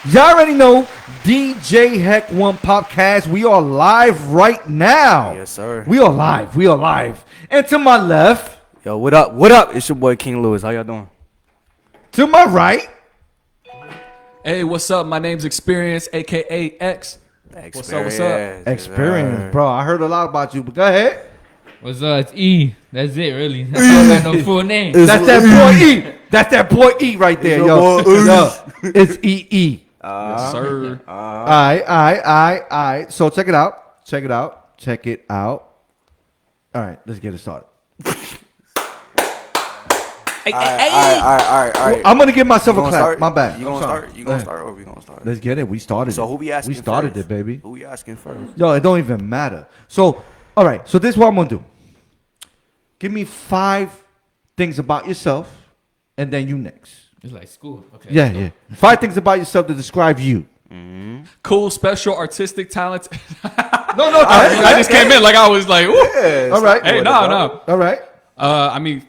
Y'all already know DJHEC1 podcast. We are live right now. Yes, sir. We are live. We are live. And to my left, Yo, what up? What up? It's your boy King Lewis. How y'all doing? to my right, Hey, what's up? My name's Experience, aka X. What's up? What's up? Experience, bro. I heard a lot about you, but go ahead. What's up? It's E. That's it, really. That's all I got no full name. That's that boy E. That's that boy E right there, It's yo. your boy Yo, it's EE. Yes, sir. All right. So check it out. Check it out. All right, let's get it started. All right. I'm gonna give myself a clap. Start? My bad. You I'm gonna sorry. start? You gonna start or we gonna start? Let's get it. We started. So it. who we asking We started first? it, baby. Who we asking first? Yo, it don't even matter. So, all right. So this is what I'm gonna do. Give me 5 things about yourself, and then you next. It's like school. Okay. Yeah. 5 things about yourself to describe you. Cool, special, artistic talent. No. I just came in like I was like, ooh. All right. Hey, no. All right. I mean,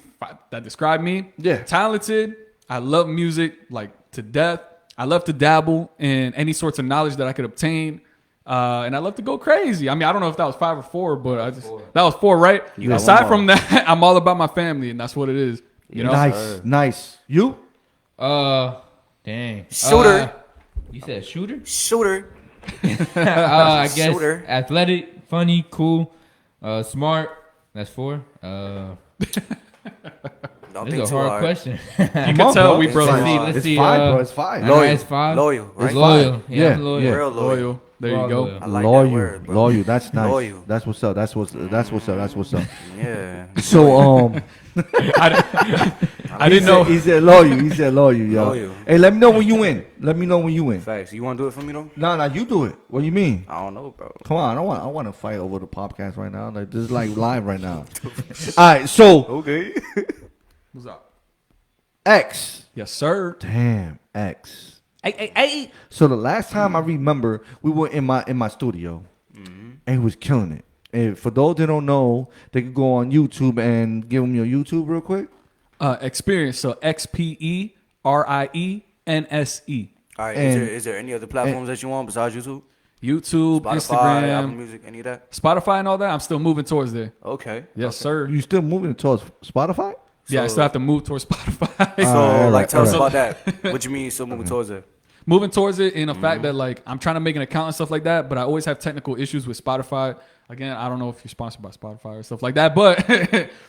that described me. Yeah. Talented. I love music like to death. I love to dabble in any sorts of knowledge that I could obtain. And I love to go crazy. I mean, I don't know if that was 5 or 4, but that was 4, right? You got Aside one from that, I'm all about my family, and that's what it is. You know? Nice. You? Dang. Shooter. You said shooter? Shooter. I guess Shooter. athletic, funny, cool, smart. That's 4. Don't This think is a too hard hard. question. You can tell we brothers. Let's It's see. 5, bro. It's 5. Loyal. It's 5. Loyal, right? It's Loyal. fine. Yeah, I'm Yeah, loyal. yeah. Real loyal. Loyal. There you We're all go. loyal. I like Loyal. that word, bro. Loyal. That's nice. Loyal. That's what's up. That's what's up. Yeah. So I didn't know. He said loyal, yo. Loyal. Hey, let me know when you win. Facts. You want to do it for me though? No, you do it. What do you mean? I don't know, bro. Come on, I want to fight over the podcast right now. Like this is like live right now. All right, so Okay. What's up? X. Yes, sir. Damn, X. Hey. So the last time I remember, we were in my studio, and he was killing it. And for those that don't know, they could go on YouTube and give them your YouTube real quick. Experience. So XPERIENSE. All right. And- Is there any other platforms that you want besides YouTube? YouTube, Spotify, Apple Instagram, Music, any of that? Spotify, and all that. I'm still moving towards there. Okay. Yes, sir. You still moving towards Spotify? Yeah, I still have to move towards Spotify. So, all right, tell us all about that. What you mean still moving towards it? Moving towards it in the fact that like I'm trying to make an account and stuff like that, but I always have technical issues with Spotify. Again, I don't know if you're sponsored by Spotify or stuff like that, but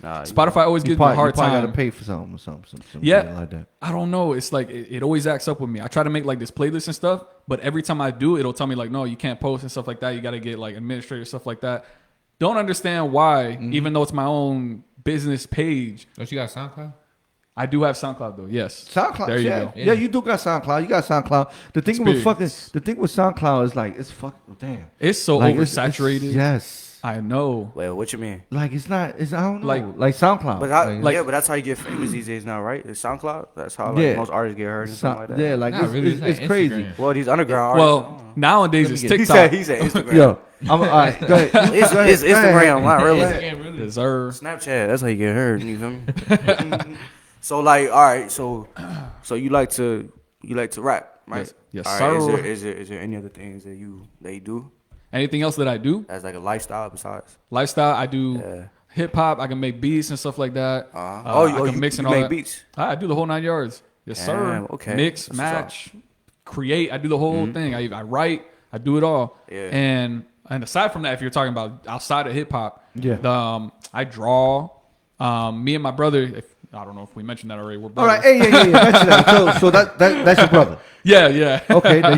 Spotify always gives me a hard you probably time. got to pay for something or something Yeah, like that. I don't know. It's like it always acts up with me. I try to make like this playlist and stuff, but every time I do, it'll tell me like, no, you can't post and stuff like that. You got to get like administrator stuff like that. Don't understand why, even though it's my own business page. Don't you got SoundCloud? I do have SoundCloud though. Yes, SoundCloud, There you yeah. go. Yeah, you do got SoundCloud. You got SoundCloud. The thing with SoundCloud is like it's fucking damn. It's so Like, oversaturated. Yes. I know. Wait, what you mean? Like it's not. It's I don't know. Like- Like SoundCloud. But how, like, yeah, but that's how you get famous these days now, right? It's SoundCloud. That's how like, Yeah. most artists get heard and stuff like that. yeah, like Not it's, really, it's, it's it's like crazy. Instagram. Well, these underground Well, artists. nowadays it's get it. TikTok. He said Instagram. Yo, all right, go ahead. It's Instagram, not really. Instagram, really. Deserve. Snapchat. That's how you get heard. You feel me? So like, all right. So you like to rap, right? Yes, All right, sir. Is there any other things that you do Anything else that I do? as like a lifestyle besides? Lifestyle, I do Yeah. hip hop. I can make beats and stuff like that. Oh, I can mix and you all make that. beats? I do the whole 9 yards. Yes, sir. Damn, okay. Mix, That's what's match, create. I do the whole thing. I write. I do it all. Yeah. And aside from that, if you're talking about outside of hip hop, Yeah. I draw. Me and my brother. I don't know if we mentioned that already. We're All brothers. right, hey, yeah. Mention that. So that's your brother. Yeah. Okay, there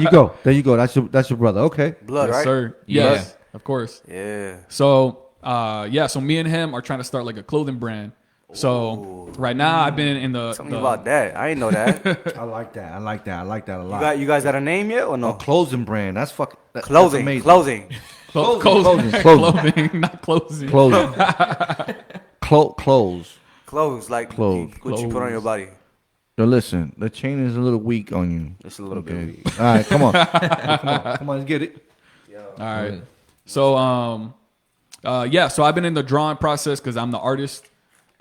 you go. That's your brother. Okay. Blood, Yes, right? sir. Yeah. Yes, of course. Yeah. So, so me and him are trying to start like a clothing brand. So right now I've been in Tell me about that. I didn't know that. I like that. I like that a lot. you guys got a name yet or A no? clothing brand. That's fucking that's Clothing. amazing. Clothing. clothing, not closing. Clothing. Clothes. Clothes. Like Clothes. what you put on your body. Yo, listen, the chain is a little weak on you. It's a little bit Okay. weak. All right, come on. Come on, let's get it. All right. So so I've been in the drawing process because I'm the artist.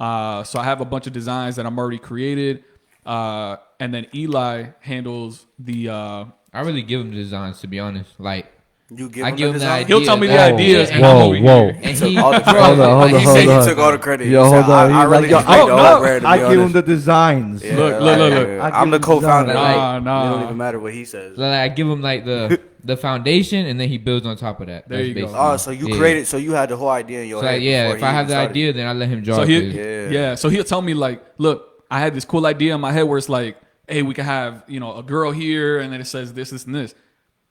So I have a bunch of designs that I'm already created. And then Eli handles the I really give him the designs, to be honest. Like, You give I him give him the design? idea. He'll tell me the like, ideas, and yeah, I'm Whoa, over whoa. here. And Took he, all the bro, credit. Hold on, like, He he said said he hold on. took all the credit. Yo, He said, hold on. I He's really like, yo, just made the no. whole brand, to I be give him honest. the designs. Yeah, Look, like, look. I'm the co-founder. Nah, It nah. don't even matter what he says. like, I give him like the foundation, and then he builds on top of that. There That's you go. basically- Oh, so you yeah. created, so you had the whole idea in your So head. like, yeah, before if he I have even the started. idea, then I let him draw. So it, he, 'cause- yeah. So he'll tell me like, look, I had this cool idea in my head where it's like, hey, we can have a girl here, and then it says this, and this.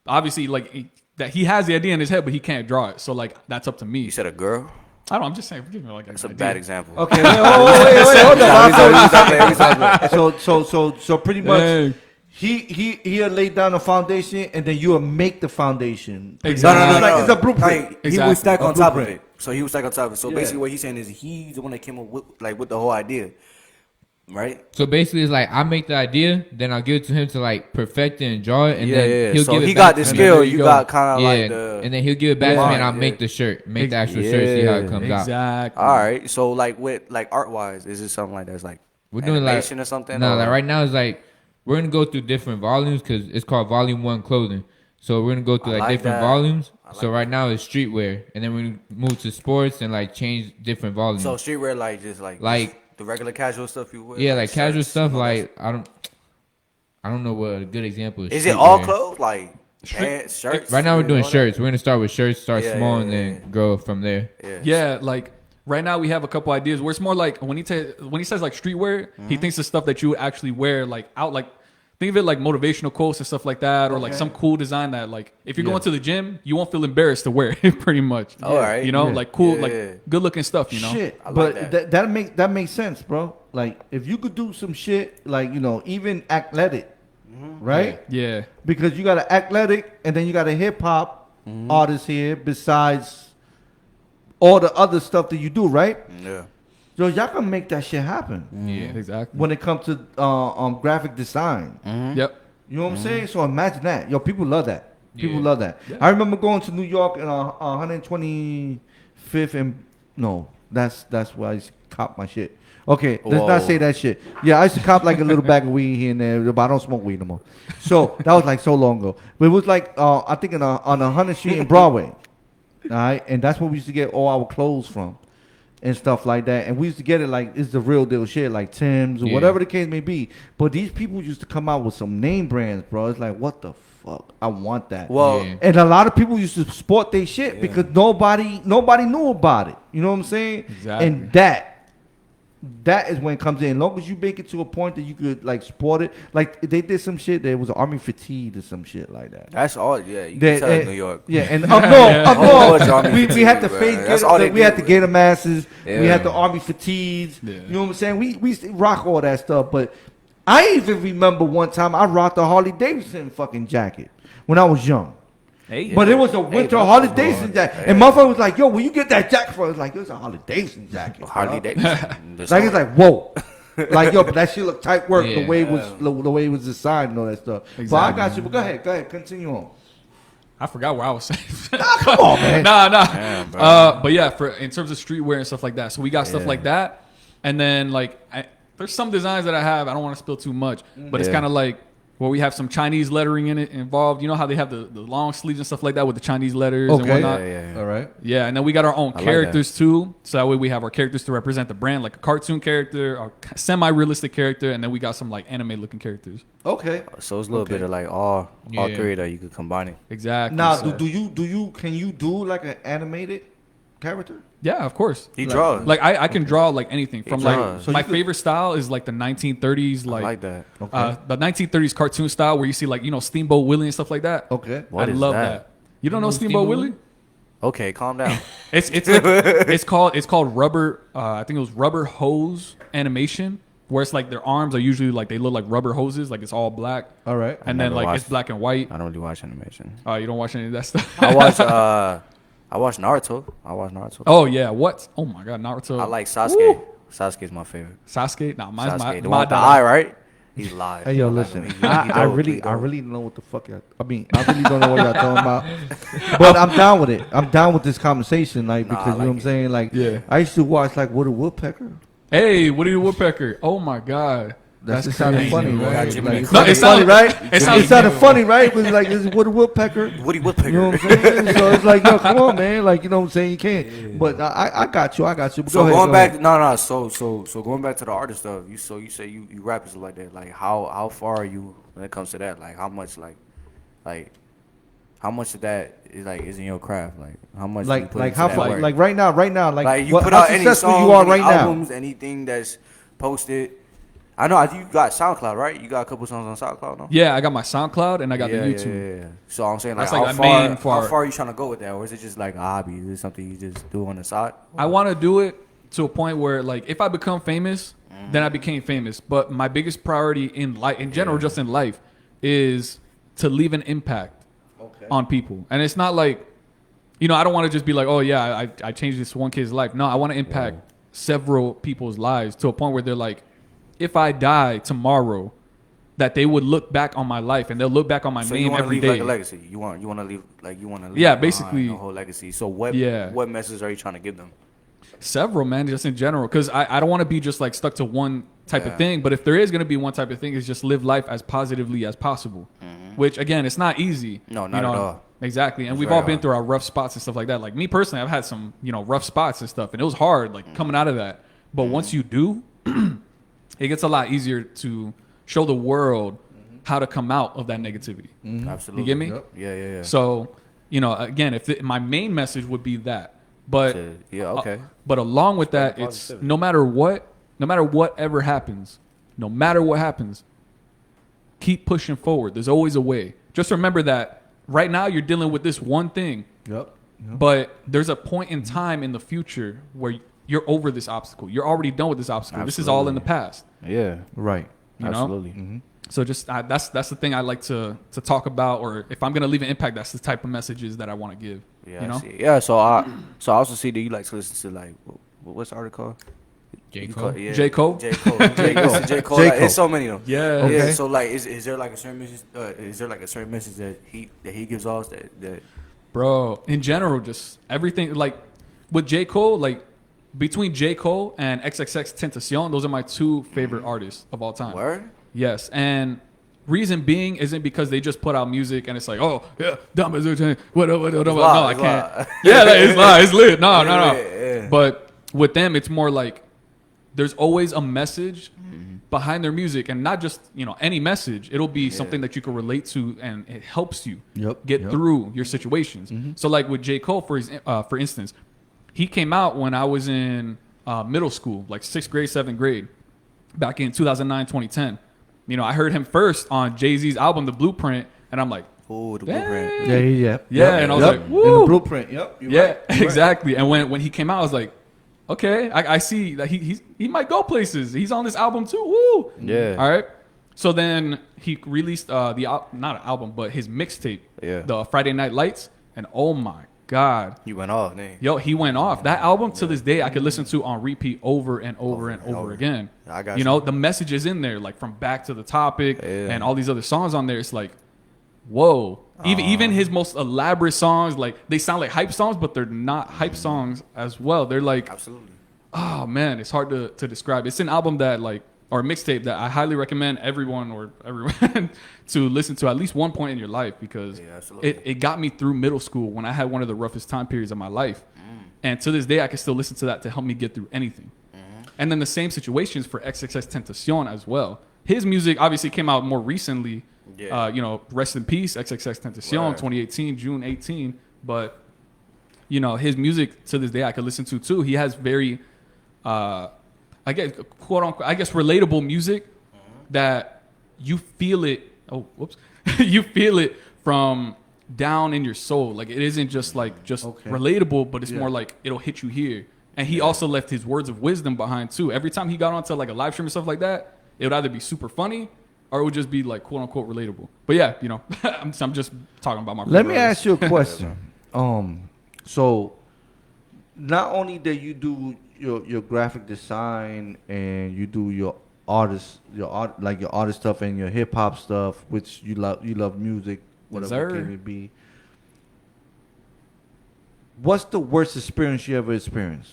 Obviously, like that he has the idea in his head, but he can't draw it. So like that's up to me. You said a girl? I don't know. I'm just saying. Give me like That's an a idea. bad example. Okay, wait, hold on. So pretty much, Dang. he'll lay down the foundation, and then you'll make the foundation. Exactly. It's like it's a blueprint. Like, he Exactly. would stack A on top of blueprint. it. So he would stack on top of it. So Yeah. basically, what he's saying is he's the one that came up with the whole idea, right? So basically, it's like I make the idea, then I'll give it to him to like perfect it and draw it, and then he'll So give it he back got to the me. skill. there you You go. got kind of Yeah, like the. and then he'll give it back to me, and I'll Yeah. make the shirt, make the actual shirt, see how it comes out. Exactly. All right. So like with like art wise, is it something like that's like We're doing like animation or something? No, or- like right now it's like we're gonna go through different volumes because it's called Volume 1 clothing. So we're gonna go through I like like different that. volumes. I like So right now it's streetwear, and then we're gonna move to sports and like change different volumes. So streetwear like just like Like- the regular casual stuff you wear. yeah, like casual shirts stuff. and all that Like I don't know what a good example is. Is it all streetwear. clothes like pants, shirts? Right now we're doing all that? shirts. We're gonna start with shirts, start Yeah, small, yeah, and yeah, then yeah. grow from there. Yeah. Yeah, like right now we have a couple ideas where it's more like when he says like streetwear, he thinks the stuff that you would actually wear like out like think of it like motivational quotes and stuff like that, or like some cool design that like if you're going to the gym, you won't feel embarrassed to wear it pretty much. All right. You know, Yeah. like cool, Yeah. like good looking stuff, you know. Shit, I like but that. that makes sense, bro. Like if you could do some shit, like even athletic, right? Yeah. Because you got an athletic, and then you got a hip hop artist here. Besides all the other stuff that you do, right? Yeah. So y'all can make that shit happen Yeah, exactly. when it comes to graphic design. Yep. You know what I'm saying? So imagine that. Yo, people love that. People love that. I remember going to New York in 125th and no, that's where I used to cop my shit. Okay, let's not Whoa. say that shit. Yeah, I used to cop like a little bag of weed here and there, but I don't smoke weed no more. So that was like so long ago. But it was like I think on 100th Street in Broadway. All right, and that's where we used to get all our clothes from and stuff like that. And we used to get it like it's the real deal shit, like Tim's or Yeah. whatever the case may be. But these people used to come out with some name brands, bro. It's like, what the fuck? I want that. Well, Yeah. And a lot of people used to sport their shit because nobody knew about it. You know what I'm saying? Exactly. And that is when it comes in. As long as you make it to a point that you could like sport it. Like they did some shit. There was an army fatigue or some shit like that. that's all. Yeah, you That- can tell in and- New York. Yeah, and Oh, it's up north, army we had the fatigue, fake bro. That's gator, all they we had do. the gator masses, we Yeah. had the army fatigues. Yeah. You know what I'm saying? We used to rock all that stuff. But I even remember one time I rocked a Harley Davidson fucking jacket when I was young. Hey. But it was a winter that's Harley cool. Davidson jacket. And motherfucker was like, yo, where you get that jacket from? It's like, it's a Harley Davidson jacket. Harley bro. Davidson. Like, it's like, whoa. Like, yo, but that shit look tight work the Yeah. way it was the way it was designed and all that stuff. But I Exactly. got you. But go ahead, continue on. I forgot where I was saying. Come on, man. nah. Damn, bro. But yeah, for in terms of streetwear and stuff like that. So we got stuff like that, and then like there's some designs that I have. I don't want to spill too much, but it's Yeah. kind of like where we have some Chinese lettering in it involved. You know how they have the long sleeves and stuff like that with the Chinese letters and Okay. whatnot. Yeah. All right. Yeah, and then we got our own like characters too. So that way we have our characters to represent the brand, like a cartoon character, or semi-realistic character, and then we got some like anime-looking characters. Okay. So it's a little bit of like all Yeah. three that you could combine it. Exactly. Now, So- can you do like an animated character? yeah, of course. He draws. Like I can draw like anything from like draws. So my you could- favorite style is like the 1930s I like, like that. the 1930s cartoon style where you see like Steamboat Willie and stuff like that. Okay. What I is love that? that. You don't know know Steamboat Steamboat Willie? Okay, calm down. It's like, it's called rubber. I think it was rubber hose animation, where it's like their arms are usually like they look like rubber hoses, like it's all black, All right. and then never like it's watched- black and white. I don't really watch animation. You don't watch any of that stuff. I watched Naruto. Oh yeah, what? Oh my god, Naruto. I like Sasuke. Woo. Sasuke's my favorite. Sasuke. Nah, mine's Sasuke, the my one with the dog. eye, right? He's live. Hey yo, I like listen. him. He I dope, really he dope. don't know what the fuck. I really don't know what y'all talking about. But I'm down with it. I'm down with this conversation, like Nah, I because you know like what I'm it. saying. Like, Yeah. I used to watch like Woody Woodpecker. Hey, Woody the Woodpecker. Oh my god. That That's sounded crazy, funny, bro. right? Jimmy Like, the it Cricket. sounded right. It It sounded- sounded funny, right? It was like this is Woody Woodpecker. Woody Woodpecker. You know what I'm saying? So it's like, yo, come on, man. Like, you know what I'm saying? You can't. But I got you. But So go ahead, going go back, ahead. no. So going back to the artist stuff. You say you rap and stuff like that. Like how far are you when it comes to that? Like how much how much of that is in your craft? Like how much? do you put Like into how that far? work? Like right now, Like you what, put how out any successful songs, you are any right now? albums, anything that's posted. I know you got SoundCloud, right? You got a couple songs on SoundCloud, no? Yeah, I got my SoundCloud and I got the YouTube. Yeah. So I'm saying like, That's like how the far main how part. far are you trying to go with that, or is it just like a hobby? Is it something you just do on the side? I want to do it to a point where, like, if I become famous, then I became famous. But my biggest priority in life, in general, just in life, is to leave an impact on people. And it's not like, you know, I don't want to just be like, oh yeah, I changed this one kid's life. No, I want to impact several people's lives to a point where they're like, if I die tomorrow, that they would look back on my life and they'll look back on my So you name want to every leave day. like a legacy. You want to leave Yeah, behind basically. a whole legacy. So what Yeah. what message are you trying to give them? Several, man, just in general, because I don't want to be just like stuck to one type of thing. But if there is going to be one type of thing, is just live life as positively as possible. Which again, it's not easy. No, not at all. Exactly, and It's we've very all been hard. through our rough spots and stuff like that. Like me personally, I've had some rough spots and stuff, and it was hard like coming out of that. But once you do, it gets a lot easier to show the world how to come out of that negativity. Absolutely. You get me? Yep. Yeah. So, again, my main message would be that, but Yeah, okay. but along with that, it's positivity. no matter what ever happens, no matter what happens, keep pushing forward. There's always a way. Just remember that right now you're dealing with this one thing, Yep. but there's a point in time in the future where you're over this obstacle. You're already done with this obstacle. This is all in the past. Yeah. Right. You know? Absolutely. So just that's the thing I like to talk about, or if I'm gonna leave an impact, that's the type of messages that I want to give. Yeah. You know? I see. Yeah. So I also see that you like to listen to like what's the artist called? J. You Cole. call- yeah. J. Cole? J. Cole. J. Cole. J. Cole. J. Like, Cole. There's so many of them. Yeah. Okay. Yeah. So like, is there like a certain message? Is there like a certain message that he gives off that Bro, in general, just everything like with J. Cole, like between J. Cole and XXX Tentacion, those are my two favorite artists of all time. word? Yes, and reason being isn't because they just put out music and it's like, oh yeah, dumb as whatever. No, I it's can't. live. Yeah, it's lit. No. Yeah. But with them, it's more like there's always a message behind their music, and not just any message. It'll be something that you can relate to, and it helps you get through your situations. So, like with J. Cole, for instance, he came out when I was in middle school, like 6th grade, 7th grade, back in 2009, 2010. I heard him first on Jay-Z's album, The Blueprint, and I'm like, Ooh, the dang. blueprint. Yeah. Yeah, and I was like, In woo. the blueprint. Yep. you're Yeah, right, you're right. exactly. And when he came out, I was like, okay, I see that he might go places. He's on this album too. Woo! Yeah. All right. So then he released not an album, but his mixtape, Yeah. the Friday Night Lights, and oh my god, You went off, nigga. yo, he went off. That album to this day I could listen to on repeat over and over and over again. I got The message is in there, like from Back to the Topic Yeah. and all these other songs on there. It's like, whoa. Even his most elaborate songs, like they sound like hype songs, but they're not hype songs as well. They're like, Absolutely. oh man, it's hard to describe. It's an album that or a mixtape that I highly recommend everyone to listen to at least one point in your life, because Yeah, absolutely. it got me through middle school when I had one of the roughest time periods of my life. And to this day, I can still listen to that to help me get through anything. And then the same situations for XXX Tentacion as well. His music obviously came out more recently. Yeah. Rest in peace, XXX Tentacion, Right. 2018, June 18. But his music to this day I could listen to too. He has very, I guess, quote unquote, relatable music that you feel it. Oh, whoops, you feel it from down in your soul. Like it isn't just relatable, but it's more like it'll hit you here. And he also left his words of wisdom behind too. Every time he got onto like a live stream and stuff like that, it would either be super funny or it would just be like quote unquote relatable. But yeah, I'm just talking about my. Let me favorite ask you a question. So not only that you do your graphic design and you do your artist stuff and your hip hop stuff, which you love music, whatever sir. it may be. What's the worst experience you ever experienced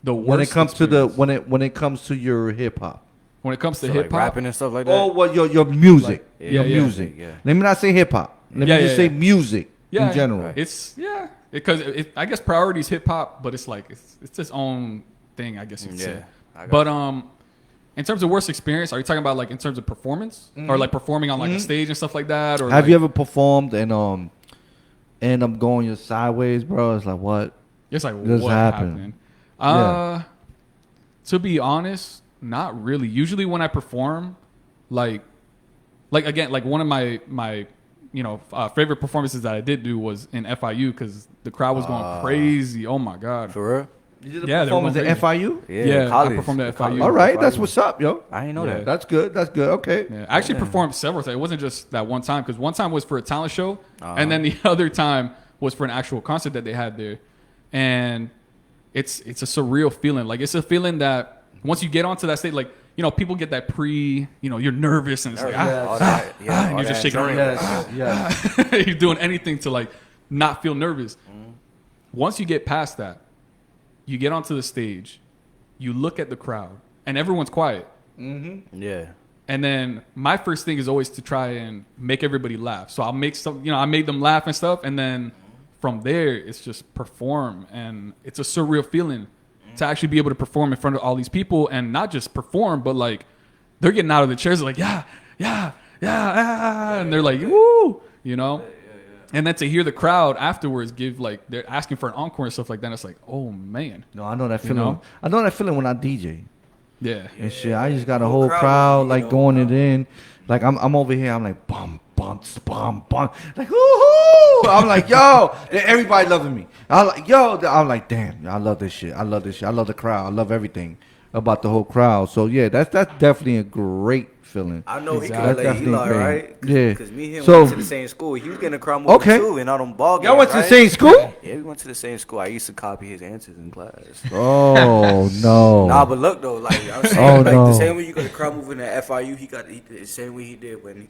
The worst when it comes experience. when it comes to your hip hop? when it comes to So, hip like hop, rapping and stuff like that. Oh, well, your music. Yeah, Your yeah, music. yeah. Let me not say hip hop. Let me Yeah, just yeah, say yeah. music in general. Right. it's because I guess priorities hip hop, but it's like it's its own thing. I guess you could say. I got But in terms of worst experience, are you talking about like in terms of performance or like performing on like a stage and stuff like that? Or Have like, you ever performed and end up going your sideways, bro? It's like, what? It's like Just what happened. happened? To be honest, not really. Usually when I perform, like again, like one of my favorite performances that I did do was in FIU because the crowd was going crazy. Oh my god! For real? You did a Yeah, they were performance going at FIU? Yeah, I college. performed at College. FIU. All right, that's FIU. what's up, yo. I didn't know Yeah. that. That's good. That's good. Okay. Yeah, I actually performed several times. It wasn't just that one time because one time was for a talent show, and then the other time was for an actual concert that they had there, and it's a surreal feeling. Like it's a feeling that once you get onto that stage, like people get that you're nervous and it's like All that, and all you're just that shaking around. Yes. Yes. You're doing anything to like not feel nervous. Once you get past that, you get onto the stage, you look at the crowd, and everyone's quiet. Yeah. And then my first thing is always to try and make everybody laugh. So I'll make I made them laugh and stuff. And then from there, it's just perform. And it's a surreal feeling to actually be able to perform in front of all these people and not just perform, but like they're getting out of the chairs like, yeah. And they're like, woo, And then to hear the crowd afterwards give like, they're asking for an encore and stuff like that. It's like, oh man. No, I know that feeling. know? I know that feeling when I DJ. Yeah. And shit, I just got a whole crowd like going it in. Like I'm over here, I'm like bum, like woohoo! I'm like yo, and everybody loving me. I'm like yo, I'm like damn, I love this shit. I love the crowd. I love everything about the whole crowd. So yeah, that's definitely a great feeling. I know he That's could like definitely Eli, great. right? Yeah. Because me and him So- went to the same school. He was getting a crowd movie Okay. too, and all them ball games. Y'all went to the right? same school? Yeah, we went to the same school. I used to copy his answers in class. Oh no. Nah, but look though, like I'm saying, Oh, like no. the same way you got the crowd moving at FIU, he did the same way he did when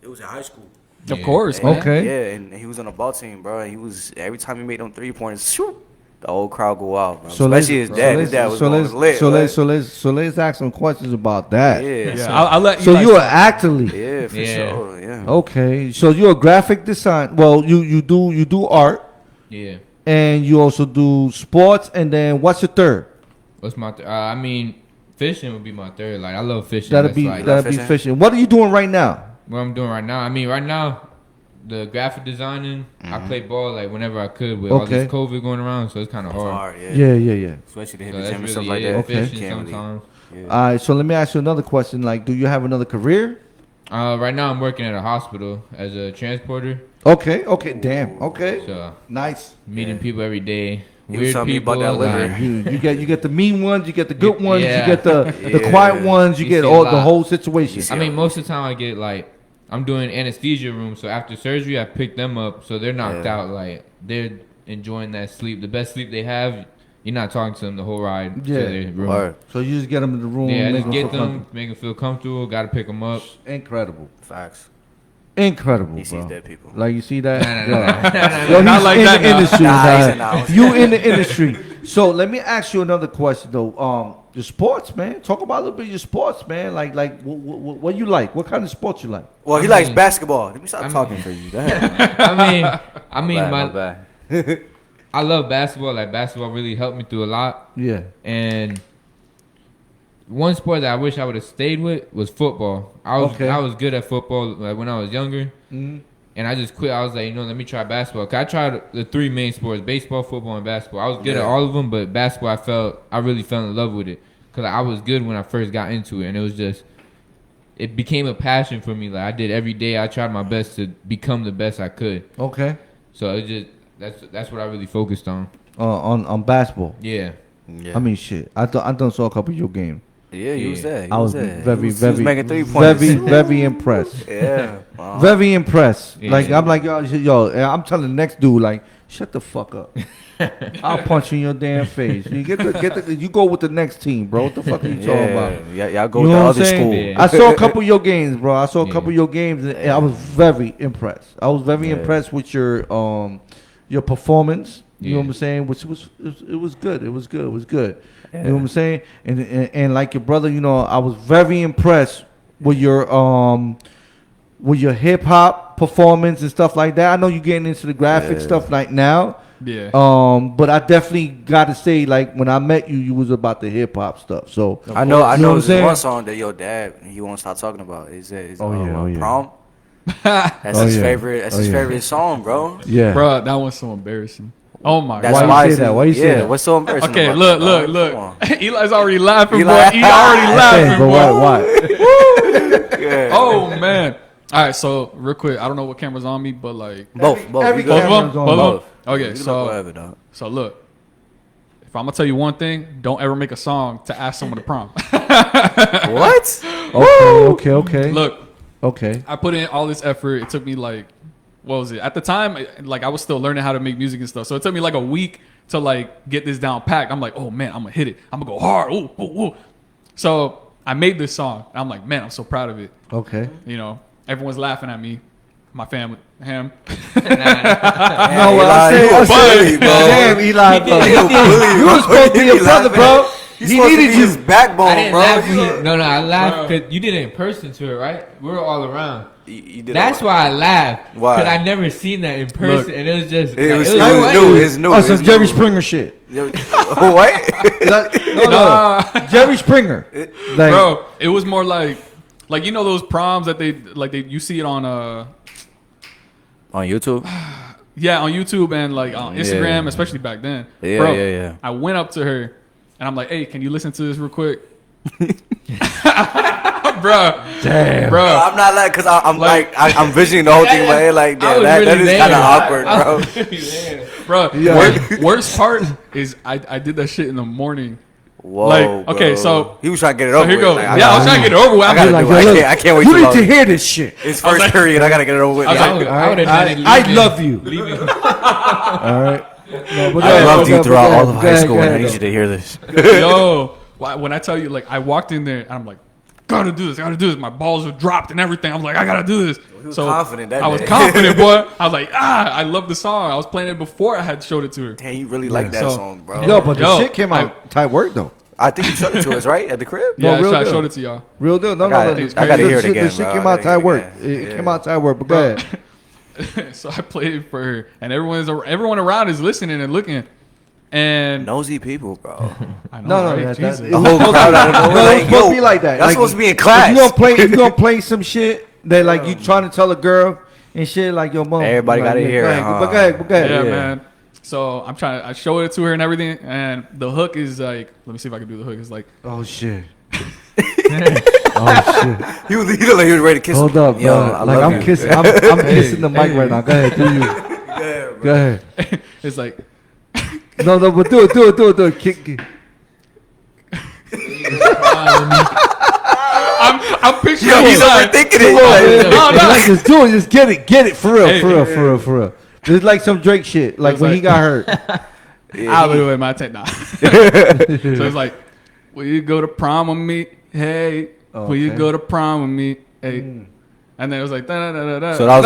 it was in high school. Of course, And, man. Okay. Yeah, and he was on the ball team, bro. And he was every time he made them 3-pointers, shoot, the whole crowd go out, bro. Especially his dad. His dad was going lit. So let's ask some questions about that. Yeah, Yeah, I'll let So Eli you're an start. athlete. yeah, for Yeah. sure. Yeah. Okay. So you're a graphic design. Well, you do art Yeah. and you also do sports. And then what's your third? What's my? I mean, fishing would be my third. Like I love fishing. That'll That's be like that'll be fishing. What are you doing right now? what I'm doing right now. I mean, right now, the graphic designing, I play ball like whenever I could with all Okay. this COVID going around, so it's kind of It's hard. hard, yeah. Yeah. Especially to hit So the that's gym and really stuff like it. that. Okay. Fishing Can't really- sometimes. All right. So let me ask you another question. Like, do you have another career? Right now, I'm working at a hospital as a transporter, Okay. Damn. Okay. so Nice. meeting people every day. He was Weird telling me people. about that liver. like- You get the mean ones. You get the good ones. Yeah. You get the Yeah. quiet ones. You You get see a all the lot. whole situation. I mean, most of the time I get like, I'm doing anesthesia room, so after surgery I pick them up, so they're knocked Yeah. out. Like they're enjoying that sleep, the best sleep they have. You're not talking to them the whole ride Yeah. to their room. Word. So you just get them in the room. Yeah, make just get feel them, make them feel comfortable. Got to pick them up. comfortable. Incredible. Facts. Incredible, He sees bro. dead people. Like you see that? Nah, nah, Yeah. Yo, Not he's like in that the now. industry. Nah, man. he's in now. You in the industry. So let me ask you another question though. Your sports, man. Talk about a little bit of your sports, man. Like what you like? What kind of sports you like? Well, he I likes mean- basketball. Let me stop I mean- talking for you. Go ahead. I mean, My bad. I love basketball. Like basketball really helped me through a lot. Yeah. And one sport that I wish I would have stayed with was football. I was good at football like, when I was younger, and I just quit. I was like, let me try basketball. 'Cause I tried the three main sports: baseball, football, and basketball. I was good at all of them, but basketball, I really fell in love with it because I was good when I first got into it, and it was just. It became a passion for me. Like I did every day. I tried my best to become the best I could. Okay. So it just that's what I really focused on. On basketball. Yeah. Yeah. I mean, shit. I done saw a couple of your games. Yeah, he was there. He I was there. very, he was making 3 points. very impressed. Yeah. Wow. Very impressed. Yeah. Like I'm like yo, I'm telling the next dude like, shut the fuck up. I'll punch you in your damn face. You you go with the next team, bro. What the fuck are you talking about? Yeah, y'all go You with know the what other I'm saying? school. Yeah. I saw a couple of your games, bro. I saw a Yeah. couple of your games, and I was very impressed. I was very impressed with your performance. You know what I'm saying? Which was it was good. It was good. You know what I'm saying? And like your brother, you know, I was very impressed with your hip hop performance and stuff like that. I know you're getting into the graphic stuff like now. Yeah. But I definitely got to say, like, when I met you, you was about the hip hop stuff. So I know what I'm there's saying? one song that your dad he won't stop talking about. Is yeah. Prom? That's his yeah. favorite. That's his favorite song, bro. Yeah. Bro, that one's so embarrassing. Oh my That's god. Why you why say that? Why you say yeah, that? what's so embarrassing? Okay, about that, look. bro? Come on. Eli's already laughing, Eli- boy. He already laughing, But boy. why? Yeah. Oh man. All right, so real quick, I don't know what camera's on me, but like both. every You good? camera's both of them. on Both of both. them. Okay, You can so look whatever, dog. so look, if I'm gonna tell you one thing, don't ever make a song to ask someone to prom. What? Okay. Look, Okay. I put in all this effort. It took me like, what was it? At the time, like I was still learning how to make music and stuff. So it took me like a week to like get this down packed. I'm like, oh man, I'm gonna hit it. I'm gonna go hard. Ooh, ooh, ooh. So I made this song. I'm like, man, I'm so proud of it. Okay. You know, everyone's laughing at me, my family, him. No, Eli, you a But- bully, bro. Damn, Eli, bro. You a bully, You bro. was supposed to be your You brother, laughing. bro. He's He supposed to needed be you. his backbone, I didn't bro. laugh. You- No, I laughed Bro. because you did it in person to it, right? We were all around. You did That's it. why I laughed. Why? Because I never seen that in person, and it was just. It was like, new. It's new. Oh, some It's Jerry new. Springer shit. What? No. Jerry Springer. Like, Bro, it was more like you know those proms that you see it on On YouTube? yeah, on YouTube and like on Instagram, Yeah. especially back then. Yeah, Bro, yeah. I went up to her and I'm like, hey, can you listen to this real quick? Bro. damn. Bro. I'm not like, cause I'm Like- I'm visioning the whole thing in my head like I that. was That really is there. kind of awkward, I bro. was really there. Bro, Yeah. worst part is I did that shit in the morning. Whoa, Like, okay, bro. so- he was trying to get it So over here with. goes. Like, Yeah, I was trying to get it over with. I I'm gotta like, do it. I can't wait You too need long. to hear this shit. It's first period. I gotta get it over with. I was Like, like- I would have done it. I leaving. love you. Leaving. All right. No, but I go loved ahead, you throughout all of go high ahead, school, go and I ahead, need you to hear this. Yo, when I tell you, like, I walked in there and I'm like, gotta do this. My balls were dropped and everything. I'm like, I gotta do this. was confident that I was day. confident, boy. I was like, I love the song. I was playing it before I had showed it to her. Damn, you really like that So- song, bro. Yo, but the Yo, shit came out tight work though. I think you showed it to us, right? At the crib? Yeah, real I deal. showed it to y'all. Real deal. No, I gotta- I gotta hear it again, The shit bro. came I out gotta tight hear it work. again. It Yeah. came out tight work. But go ahead. So I played it for her, and everyone around is listening and looking. And Nosy people, bro. I know, No, right? that's Jesus. The whole crowd out of nowhere. No, like, it's supposed to yo, be like that. That's Like, supposed to be in If class. you gonna play some shit that like you trying to tell a girl and shit like your mom. Everybody like, gotta hear go it, ahead, huh? But go ahead. Go ahead. Yeah, Yeah. man. So I showed it to her and everything, and the hook is like, let me see if I can do the hook. It's like, Oh shit. Oh shit. He looked like he was ready to kiss Hold him. up, Yo, bro. I Like love I'm you. kissing. I'm kissing the mic right now. Go ahead. Do you? Go ahead. it's like, No, but do it. Kick. I'm picturing Yo, he's Eli. overthinking Come on, it. man. No, no. Like, just do it. Just get it for real. Hey, For real. It's like some Drake shit. Like It's when like- he got hurt. I'll do it, my take now. So it's like, will you go to prom with me? Hey, will you Okay. go to prom with me? Hey. And then it was like, da da da da. So that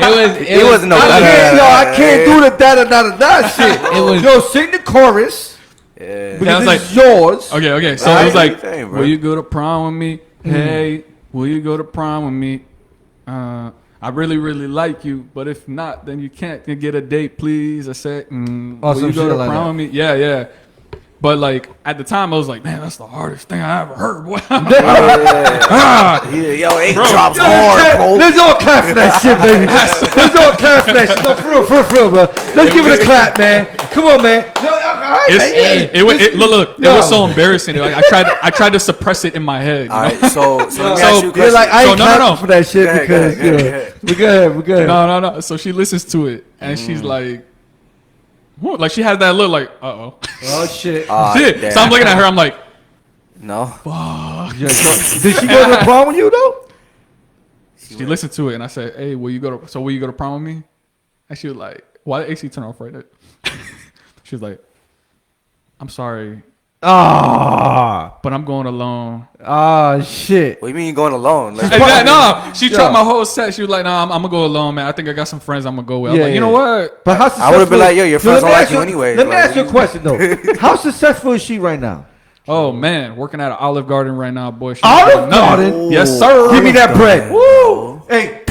was It It wasn't no. I can't do the da shit. It was- Yo, sing the chorus Yeah. because Yeah, I was this is yours. Okay. So Alright, it was like, anything, bro. will you go to prom with me? Hey, will you go to prom with me? I really, really like you, but if not, then you can't get a date, plees. I said, Oh, will some you go shit to like prom with me? Yeah. But like at the time, I was like, man, that's the hardest thing I ever heard, boy. Yeah, yo, it drops hard, bro. Let's all clap for that shit, baby. Let's all clap for that shit. No, for real, bro. Let's give it a clap, man. Come on, man. No, all right, man. Look, it was so embarrassing. Like I tried to suppress it in my head. You All know? right, so let me So- ask you a You're question. like, I ain't So, no, clapping no. for that shit Go ahead, because, go ahead. we go ahead. No. So she listens to it and she's like, what? Like she has that look like, Oh, shit. shit. damn. So I'm looking at her. I'm like, No. Did she go to the prom with you, though? she listened to it and I said, hey, will you go to prom with me? And she was like, why did AC turn off right there? She was like, I'm sorry. Ah, but I'm going alone. shit. What do you mean you going alone? Like, No, she Yeah. tried my whole set. She was like, "Nah, I'm gonna go alone, man. I think I got some friends. I'm gonna go with." I'm like, you know what? But how I would've been successful- like, yo, your friends let me don't like ask you anyway. Let me Like, ask you a question though. How successful is she right now? Oh man, working at an Olive Garden right now, boy. She Olive doing nothing. Garden? Yes, sir. Give me that bread. Woo! Hey,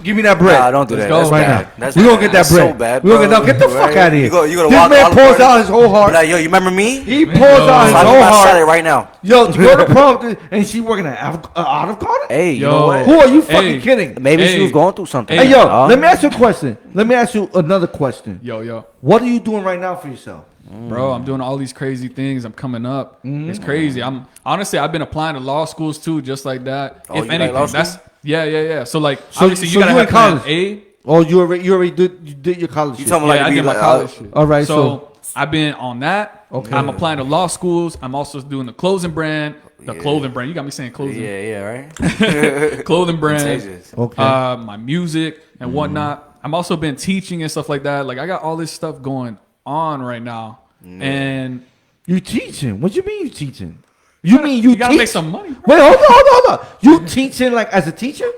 give me that bread. Nah, don't do that. Let's go. That's right bad. now. That's We gonna bad. get that That's bread. so bad, We gonna bro. get the fuck Right? out of here. You gonna This walk man Olive pours Garden, out his whole be heart. like, yo, you remember me? He pours out his I whole need my salad heart. right now. Yo, to go to prom, and she working at Olive Garden. Hey, you Yo. know what? Who are you fucking Hey. kidding? Maybe she Hey. was going through something. Hey, yo, Huh? let me ask you a question. Let me ask you another question. Yo, What are you doing right now for yourself? bro, I'm doing all these crazy things. I'm coming up. It's crazy. I'm honestly, I've been applying to law schools too, just like that. Oh, If you like anything, law school? that's yeah. So like, So- obviously, so you gotta you have in plan college? A. Oh, you already did your college You shit. talking Yeah, like I to did be my like, college shit. All right, So I've been on that. Okay. I'm applying to law schools. I'm also doing the clothing brand. The Yeah. clothing brand. You got me saying clothing. yeah, right. Clothing brand. Contagious. Okay. My music and whatnot. I'm also been teaching and stuff like that. Like I got all this stuff going on right now. And You teaching? What you mean you teaching? You mean you gotta teach? make some money, bro. Wait, hold on. You teaching like as a teacher?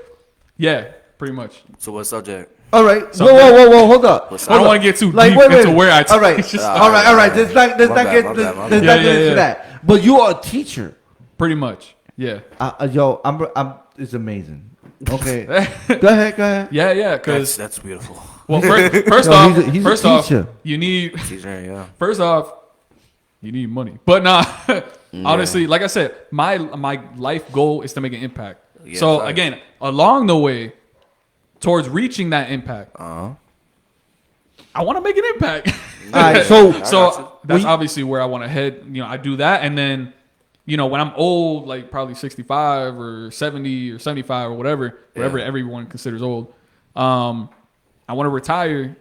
Yeah, pretty much. So what subject? All right. Something. Whoa, hold up. What's I don't Hold want up. to get too deep into where I teach. All right, It's just- all right. Let's not My get bad, my let's bad. not Yeah, get into yeah. that. But you are a teacher. Pretty much. Yeah. Yo, I'm. It's amazing. Okay. Go ahead. Yeah, because That's beautiful. well, first No, off, he's a first off, teacher. you need Teacher, yeah. first off, you need money. But nah, honestly, like I said, my life goal is to make an impact. Yeah, so facts. again, along the way, towards reaching that impact, I want to make an impact. All right. So got you. So that's We- obviously where I want to head. You know, I do that, and then, you know, when I'm old, like probably 65 or 70 or 75 or whatever everyone considers old, I want to retire,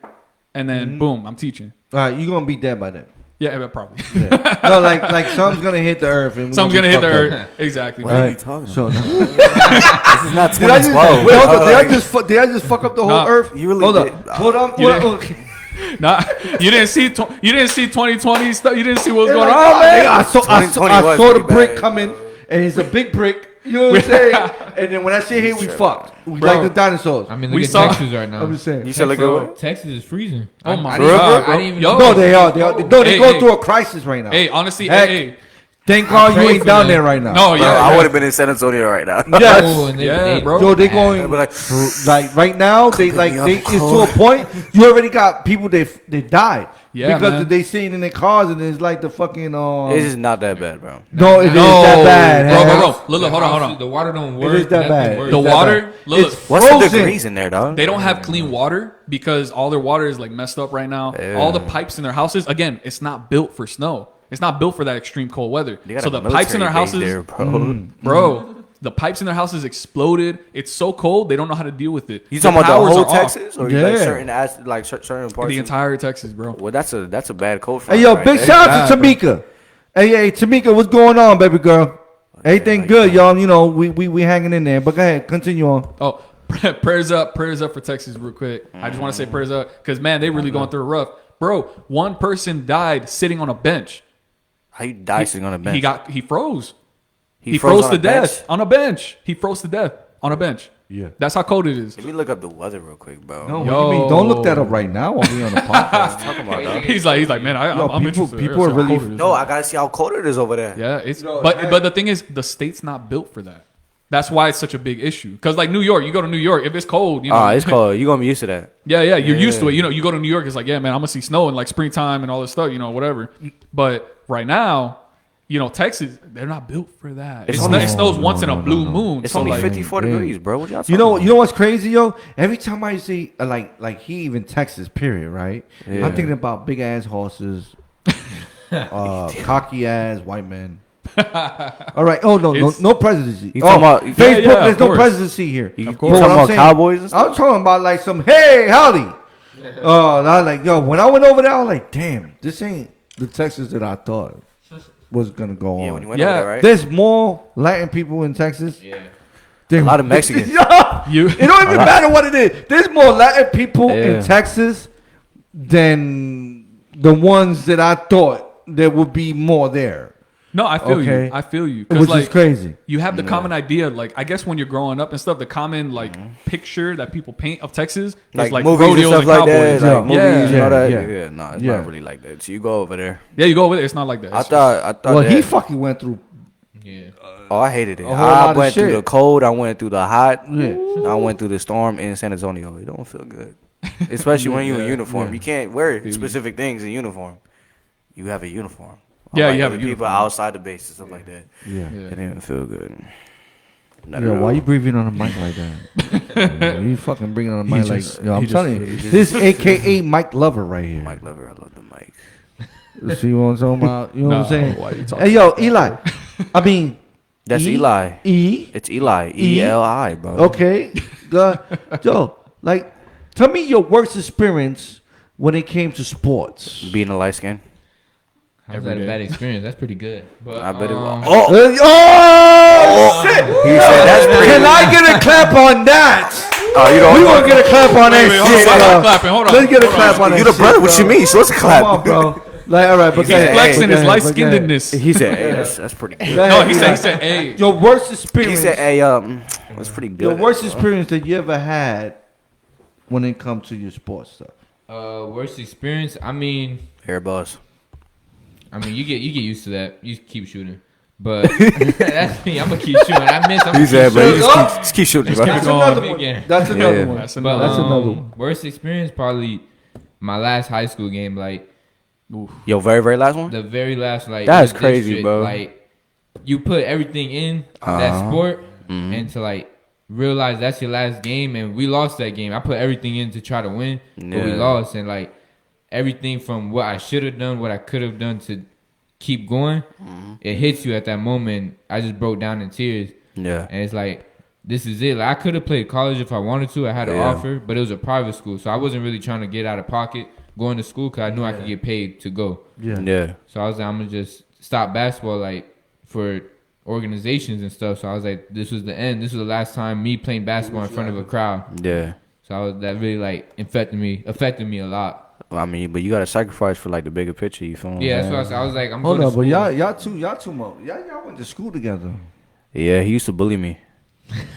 and then boom, I'm teaching. all right, you're gonna be dead by then. Yeah, probably. No, like something's gonna hit the earth. And we're Someone's gonna be hit the fucked up. earth. Exactly. What are you Right. talking about? So This is not did I just 2012. wait? Hold on. Like, Did I just fuck up the whole Nah, earth? you really hold did. up. Hold on. You Hold on. didn't- Nah, you didn't see 2020 stuff. You didn't see what was They're going like, on, oh, man. I 2020 was saw the pretty brick bad. coming, and it's a big brick. You know what I'm saying? And then when that shit hit, we fucked. We Bro. like the dinosaurs. I mean, We look at saw- Texas right now. I'm just saying. You said like Bro. what? Texas is freezing. Oh my I God, didn't, bro. I didn't even Yo. know. No, they are. No, they Hey, go hey. through a crisis right now. Hey, honestly, Heck, hey. Thank God you pray ain't for down them. there right now. No, Bro, yeah, I yeah. would have been in San Antonio right now. Yes. Oh, and Yeah, bro. Yo, they I'd going be like, like right now. They pick like me up, they it's to Cole. a point. You already got people they died Yeah, because man. they sitting in their cars and it's like the fucking it's just not that bad, bro. no, it is No, that bad. bro, huh? bro. Look, hold on. The water don't It work. is that nothing bad. works. The It's that water, bad. look, It's What's the frozen. degrees in there, dog? they don't have clean water because all their water is like messed up right now. Yeah. All the pipes in their houses, again, it's not built for snow. It's not built for that extreme cold weather. They got So a the pipes in their military base houses, there, bro. bro, the pipes in their houses exploded. It's so cold they don't know how to deal with it. You talking about the powers whole are off. Texas, or like Yeah. certain parts? The entire Texas, bro. Well, that's a bad code for Hey yo, right big there. shout out to bad, bro. Tamika. Hey, Tamika, what's going on, baby girl? Everything like good, that. y'all. You know, we hanging in there. But go ahead, continue on. Oh, prayers up for Texas, real quick. I just want to say prayers up because man, they really going through a rough. Bro, one person died sitting on a bench. How you die sitting on a bench? He froze. He froze froze on to a bench? death on a bench. He froze to death on a bench. Yeah. That's how cold it is. Let me look up the weather real quick, bro. No, what do you mean? Don't look that up right now while we on the podcast. Talking about, dog. He's like, man, Yo, I'm people- interested. people I are gotta see how really- cold it is. No, I gotta see how cold it is over there. Yeah, it's No, but the thing is, the state's not built for that. That's why it's such a big issue. Because like New York, you go to New York, if it's cold, you know, It's cold. You gonna be used to that. Yeah, you're used to it. You know, you go to New York, it's like, yeah, man, I'm gonna see snow in like springtime and all this stuff, you know, whatever. But right now, you know, Texas, they're not built for that. It's It only- snows once in a blue moon. It's So, only like, 54 yeah. degrees, bro. What y'all talking You know about? what's crazy, yo? Every time I see like he even Texas, period, right? Yeah. I'm thinking about big ass horses, cocky ass white men. All right. Oh no, It's- no presidency. You Oh, talking about- Facebook? Yeah, there's of no course. presidency here. You Of you course. talking What I'm about saying- cowboys and stuff? I'm talking about like some hey howdy. I was like, yo, when I went over there, I was like, damn, this ain't the Texas that I thought was gonna go Yeah, on. when you went Yeah. over there, right? There's more Latin people in Texas. Yeah. Than, A lot of Mexicans. Yeah. You- It don't even matter what it is. There's more Latin people Yeah. in Texas than the ones that I thought there would be more there. No, I feel Okay. you. I feel you. Which Because is crazy. you have the common idea. Like, I guess when you're growing up and stuff, the common like picture that people paint of Texas is like movies and rodeos stuff and like that. cowboys. Like movies and all that. yeah. Yeah, no, it's Yeah. not really like that. So you go over there. Yeah, you go with it. It's not like that. I It's thought. Well, that, he fucking went through. Yeah. Oh, I hated it. A whole lot I of went through shit. the cold. I went through the hot. Yeah. I went through the storm in San Antonio. It don't feel good, especially when you're in uniform. yeah. You can't wear specific things in uniform. You have a uniform. Yeah, Unlike you have other a people uniform. outside the base and stuff like that. Yeah. It didn't feel good. Not Yo, at why all. you breathing on the mic like that? You fucking bringing on the mic just- like, yo, I'm he telling just- you, this AKA Mike Lover right here. Mike Lover, I love the mic. You see what I'm talking about? You know what I'm No, saying? why you talking Hey, yo, Eli. I mean, That's E- Eli. E. It's Eli. E- Eli, bro. Okay. Yo, like, tell me your worst experience when it came to sports. Being a light skin. How's that a bad experience? That's pretty good. But I bet it was. Oh, shit! He said that's pretty. Can I get a clap on that? Oh, you We don't. gonna get a clap on that hold on, shit. why not bro. clapping? Hold on. Let's get a Hold clap on. on that You the shit, brother. What bro. you mean? So let's clap. Come on, bro. Like, all right, but He's flexing his light-skinnedness. He said, "Hey, that's pretty good." No, he said, hey. your worst He experience. said, "Hey, that's pretty good." Your worst experience that you ever had when it comes to your sports stuff. worst experience. I mean, Airbus. you get used to that. You keep shooting. But that's me. I'm gonna keep shooting. I miss. I'm He gonna said, keep bro, you shooting. just keep shooting, bro. That's going. another one. Again. That's another Yeah. one. That's But another. That's another one. worst experience probably my last high school game. Like Your very, very last one. the very last. Like That's in crazy, district, bro. Like you put everything in that sport, Mm-hmm. and to like realize that's your last game, and we lost that game. I put everything in to try to win, but we Yeah. lost, and like everything from what I should have done, what I could have done to keep going, it hits you at that moment. I just broke down in tears, Yeah. and it's like this is it. Like I could have played college if I wanted to. I had an Yeah. offer, but it was a private school, so I wasn't really trying to get out of pocket going to school because I knew I could get paid to go. Yeah. Yeah. So I was like, I'm gonna just stop basketball like for organizations and stuff. So I was like, this was the end. This was the last time me playing basketball in front of a crowd. Yeah. So that really like affected me a lot. Well, I mean, but you gotta sacrifice for like the bigger picture. You feel me? Yeah, that's what I said. I was like, I'm Hold going on, to but school. y'all two more. Y'all went to school together. Yeah, he used to bully me.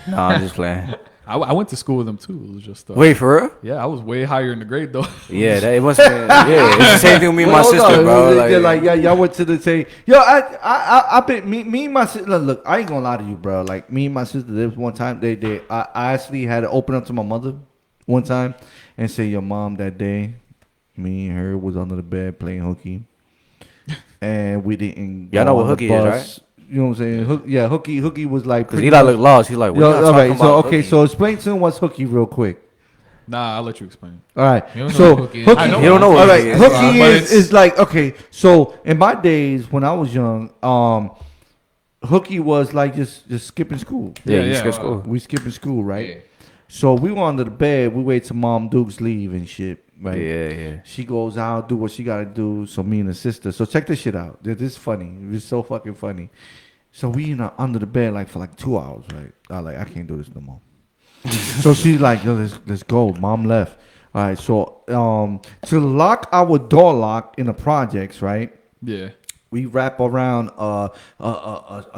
Nah, I'm just playing. I went to school with him too. It was just Wait, for real? yeah, I was way higher in the grade though. Yeah, that it must have been. Yeah, it's the same thing with me and my Well, hold sister, on. bro. They're like, yeah, y'all went to the same. Yo, I been me and my sister. Look, I ain't gonna lie to you, bro. Like me and my sister, there was one time I actually had to open up to my mother one time and say, your mom that day, me and her was under the bed playing hooky, and we didn't. Y'all go know what on the hooky is, bus. You know what I'm saying? Hooky was like. Cause pretty Eli much- looked lost. He like, what Yo, y'all all talking right, so about? okay, hooky? so explain to him what's hooky real quick. Nah, I'll let you explain. All right, You don't know so what hooky is. hooky, I know You don't know what all right, hooky is. hooky But is like okay. So in my days when I was young, hooky was like just skipping school. Yeah, Yeah, you yeah. skipped school. We skipping school, right? Yeah. So we were under the bed. We wait till Mom Dukes leave and shit, right? Yeah, yeah. She goes out, do what she gotta do. So me and the sister. So check this shit out. This is funny. It's so fucking funny. So we under the bed like for like 2 hours, right? I like I can't do this no more. So she's like, yo, let's go. Mom left. All right. So to lock our door lock in the projects, right? Yeah. We wrap around a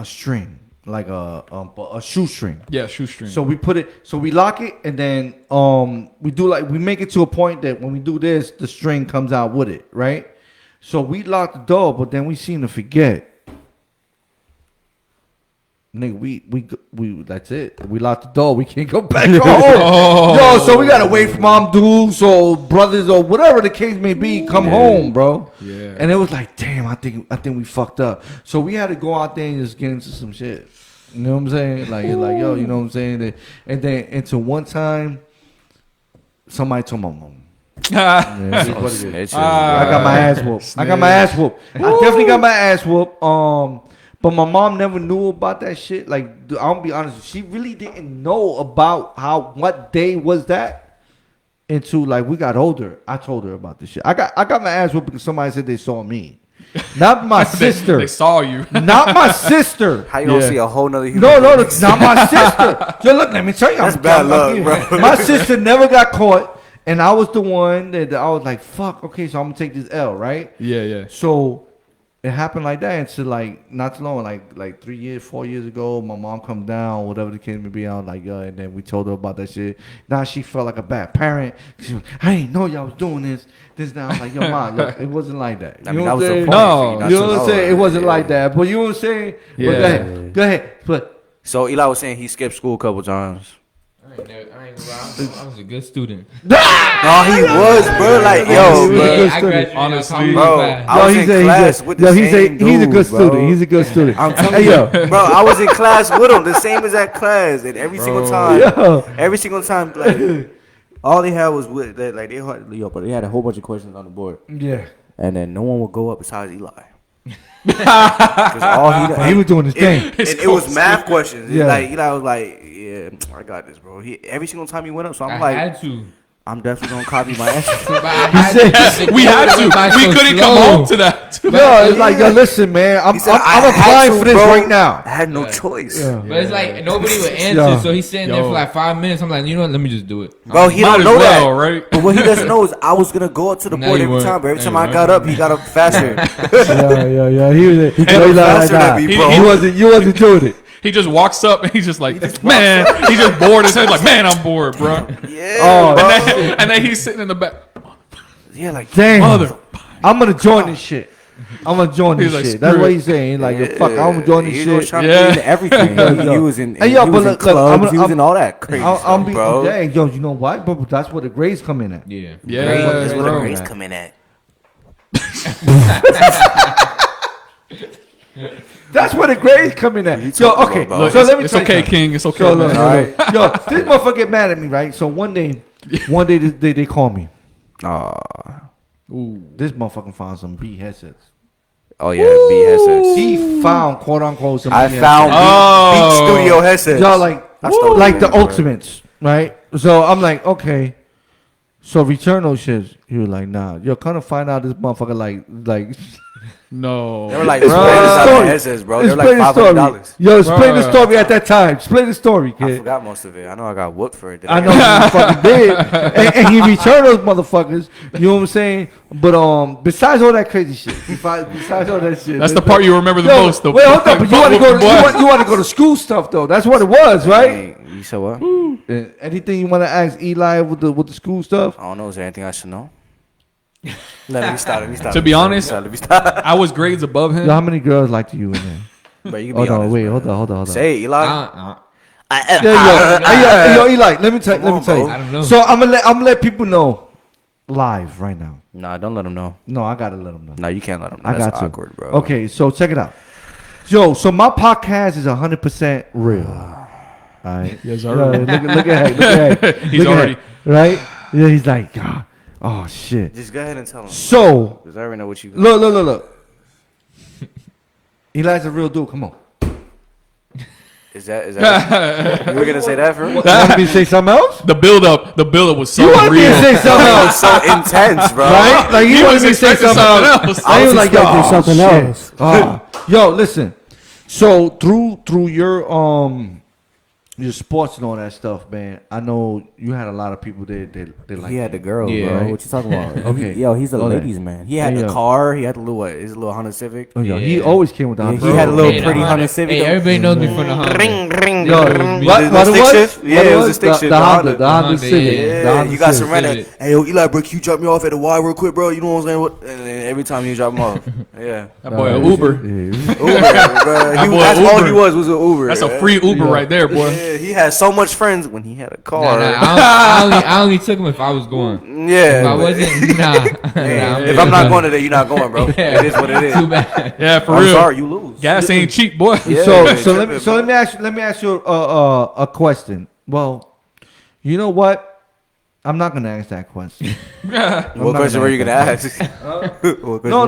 string, like a shoestring. Yeah, shoestring. So we put it, so we lock it, and then we make it to a point that when we do this, the string comes out with it, right? So we lock the door, but then we seem to forget. Nigga, we that's it. We locked the door. We can't go back home. Yo, so we gotta wait for Mom dudes or brothers or whatever the case may be come home, bro. Yeah. And it was like, damn, I think we fucked up. So we had to go out there and just get into some shit. You know what I'm saying? Like, yo, you know what I'm saying? And then until one time, somebody told my mom. Yeah, it is what it is. I got my ass whooped. I got my ass whooped. I definitely got my ass whooped. But my mom never knew about that shit. Like, I'll be honest, she really didn't know about what day was that until like we got older. I told her about this shit. I got my ass whooped because somebody said they saw me, not my sister. They saw you. Not my sister. How you don't see a whole nother human? No, it's not my sister. Yo, look, let me tell you, That's bad luck, bro. My sister never got caught, and I was the one that I was like, fuck. Okay, so I'm gonna take this L, right? Yeah, yeah. So it happened like that until like not too long, like 3 years, 4 years ago. My mom come down, whatever the case may be. I was like, yo, and then we told her about that shit. Now she felt like a bad parent. She was, I didn't know y'all was doing this. Now I'm like, yo, mom, look, it wasn't like that. I mean, that what was I'm the saying? point. No. You know what I'm saying? It wasn't like that. But you know what I'm saying? Yeah. But go ahead. But So Eli was saying he skipped school a couple times. I ain't gonna lie, I was a good student. No, he was, bro. Like, yo, He was a bro. good I student. graduated. Honestly. Bro, I was in class with the he's same he's a dude, good bro. student. He's a good student. I'm telling Hey, you, yo. bro. I was in class with him, the same exact class, and every single time, like all they had was with that, like but they had a whole bunch of questions on the board, Yeah. and then no one would go up besides Eli. Because all He was doing his thing. and it was math questions. Yeah. Like Eli was like, "Yeah, I got this, bro." Every single time he went up, so I'm I like, had to. I'm definitely gonna copy my answer. But I had to. We had to. We couldn't come home to that. Yo, it's like, yo, listen, man. I'm He said, I applying had to, for this bro. right now. I had no choice. But it's like nobody would answer, Yo. so he's sitting there for like 5 minutes. I'm like, you know what? Let me just do it. Bro, he Might don't as know well, that. right? But what he doesn't know is I was gonna go up to the No, board you every weren't. time. But every No, time you I got up, he got up faster. Yeah. He got faster than me, bro. You wasn't doing it. He just walks up and he's just like, man, he just bored as hell. Like, man, I'm bored, bro. Yeah. Oh, And then he's sitting in the back. Yeah, like damn. Mother. I'm gonna join this shit. I'm gonna join this He's like, shit. That's screw what it. he's saying. Like, yo, fuck, I'm gonna join this He was shit. trying to Yeah. get into everything. He was in. Hey, yo, he but was in look, clubs. He was I'm- in all that crazy I'm stuff, being, bro. dang, yo, you know why? But that's where the grades come in at. Yeah. Yeah, That's where the bro. grades come in at. That's where the grades come in at. Yo, talking okay. about, Look, So it's, let me it's tell you okay, something. King. It's okay, So look, man. All right. yo, this motherfucker get mad at me, right? So one day they call me. This motherfucker found some B headsets. Oh yeah, B headsets. He found quote unquote some. I B found headsets. Beat Studio headsets. Y'all like I stole like the them, bro. ultimates, right? So I'm like, okay. So return those shits. He was like, nah. Yo, kind of find out this motherfucker like. No. They were like Bro, $400 headsets, bro. They were like Explain the $500. story. Yo, explain the Bro. story at that time. Explain the story, I kid. forgot most of it. I know I got whooped for it. I know you fucking did, and he returned those motherfuckers. You know what I'm saying? But besides all that crazy shit, besides all that shit, That's the part you remember the Yo, most. The wait, hold up. But you want to go? What? You want to go to school stuff though? That's what it was, right? Hey, you said what? Anything you want to ask Eli with the school stuff? I don't know. Is there anything I should know? Let me stop. To be honest, let me stop. I was grades above him. Yo, how many girls like you in there? But you can be Hold on, honest, wait, bro. hold on. Say it, Eli. Yo, Eli, let me tell Come on, you. bro. I don't know. So I'm gonna let people know live right now. Nah, don't let them know. No, I gotta let them know. Nah, you can't let them know. I That's got to. awkward, bro. Okay, so check it out. Yo, so my podcast is 100% real. All right. Yes, Yo, sir. look at He's look at already- right. Yeah, he's like, God, oh shit. Just go ahead and tell them. So Because I already know what you. look. Eli's a real dude. Come on. Is that? You were gonna say that for me? You want me to say something else? The build up was so You want me to real. say something That else? was so intense, bro. Right? Like He you want was me to say expecting something something else? else. I was like, yo, expecting something shit. else. Yo, listen. So through your sports and all that stuff, man. I know you had a lot of people that like. He had the girls, Yeah. bro. Right? What you talking about? Okay. He's a Go ahead. ladies' man. He had Hey, the yo. car. He had the little his little Honda Civic. Oh, yo, he Yeah. always came with the Yeah, Honda he had a Civic. little Hey, pretty the Honda Civic. Hey, everybody knows me from the Honda. Ring. Yo, The what stick it was? shift? Yeah, What it was a stick The shift. Honda, the Honda Honda, Civic. yeah. The Yeah, Honda you got Civic. some rent. Civic. Hey, yo, Eli, bro, can you drop me off at the Y real quick, bro? You know what I'm saying? What? And then every time you drop him off, yeah. That boy, an Uber. Yeah. Uber, bro. boy That's all Uber. he was an Uber. That's a yeah. free Uber right there, boy. Yeah, he had so much friends when he had a car. I only took him if I was going. Yeah. If I but- wasn't, nah. Yeah, if I'm not going today, you're not going, bro. It is what it is. Too bad. Yeah, for I'm real. sorry, you lose. Gas ain't cheap, boy. Yeah, So yeah, let tripping, me ask you a question. Well, you know what? I'm not gonna ask that question. What question were you gonna ask? No.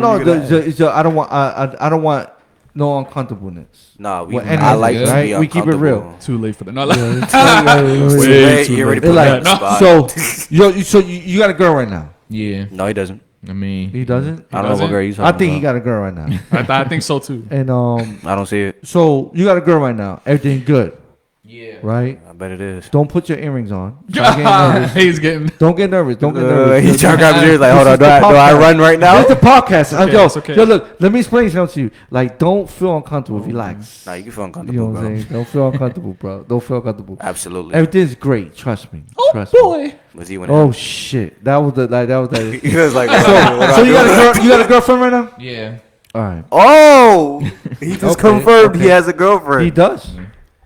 I don't want no uncomfortableness. Nah, we. Well, I anything, like to right? be We keep it real. uncomfortable. Too late for that. No, Too way late, too you already late. put Like, me on the spot. so you got a girl right now. Yeah. No, he doesn't. I mean, He doesn't. I don't know doesn't? what girl you talking I think he about. got a girl right now. I think so too. And I don't see it. so you got a girl right now. Everything good, yeah. right? bet it is. Don't put your earrings on. Don't get nervous. He's getting. Don't get nervous. Don't get nervous. He trying to grab his ears like, hold on, do I run right now? It's the podcast. okay, Yo, it's okay. yo, look, let me explain something to you. Like, don't feel uncomfortable. Relax. Nah, you can feel You uncomfortable, know what I'm bro. saying? Don't feel uncomfortable, bro. Don't feel uncomfortable. Absolutely. Everything's great. Trust me. Oh Trust me. boy. Was he when Oh shit. That was the. he was like, So you got a girl? You got a girlfriend right now? Yeah. All right. oh, he just Okay, confirmed he okay. has a girlfriend. He does.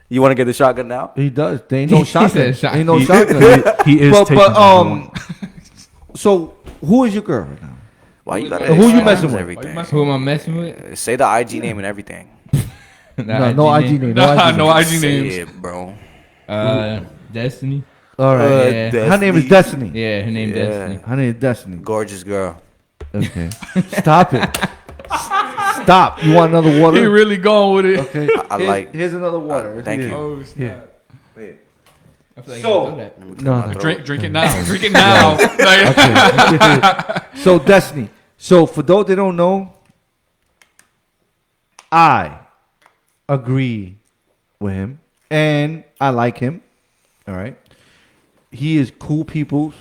You want to get the shotgun now? He does. There ain't no He shotgun. said shotgun. Ain't no He- shotgun. He is but taking so who is your girl right now? Why you got Who you messing with? Everything. Who am I messing with? Say the IG name and everything. No IG name. No IG Say names. it, bro. Destiny. All right. Yeah. Her name is Destiny. Yeah, her name Yeah. Destiny. Her name is Destiny. Gorgeous girl. Okay. Stop it. Stop. You want another water? He really going with it. Okay. I like- Here's another water. thank Here. you. Oh snap. Yeah. I feel like So- you know that. No. Drink it now. Drink it now. Like- Okay. So Destiny. So for those that don't know, I agree with him and I like him. All right. He is cool peoples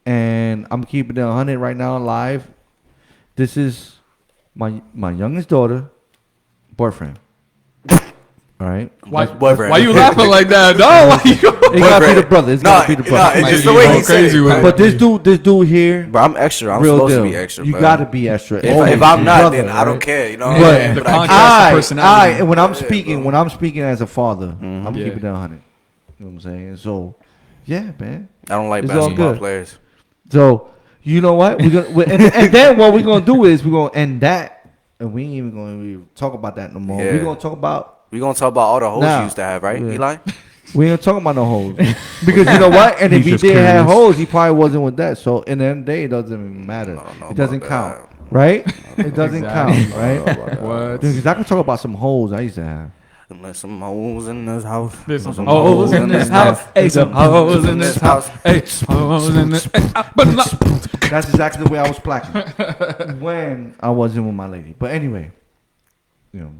and I'm keeping it 100 right now live. This is my youngest daughter boyfriend. All right. Why, boyfriend. why you laughing like that? No, why you? It gotta be the brother. It's gotta be the brother. it's just You the way go he said crazy it. with it. But this dude here, Bro, I'm extra. I'm real supposed deal. to be extra, You bro. gotta be extra. If I'm not, Brother, then I don't right? care. You know. But the But I contrast can't. of personality. and when I'm Yeah, speaking, bro. when I'm speaking as a father, I'm Yeah. keeping it 100. You know what I'm saying? So, yeah, man. I don't like It's all basketball good. players. So, you know what? We're gonna and then what we're gonna do is we're gonna end that, and we ain't even gonna talk about that no more. Yeah. We're gonna talk about. We gonna talk about all the hoes Nah. you used to have, right, Yeah. Eli? We ain't talking about no hoes because you know what? And if He's he just did have curious. hoes, he probably wasn't with that. So in the end of the day, it doesn't even matter. don't know It doesn't about count, that. right? It doesn't Exactly. count, right? What? Because I can talk about some hoes I used to have. Unless some hoes in this house. There's some hoes hoes in this house. Hey, some hoes in this house. Hey, hoes in this. But no. That's exactly the way I was placking when I wasn't with my lady. But anyway, you know.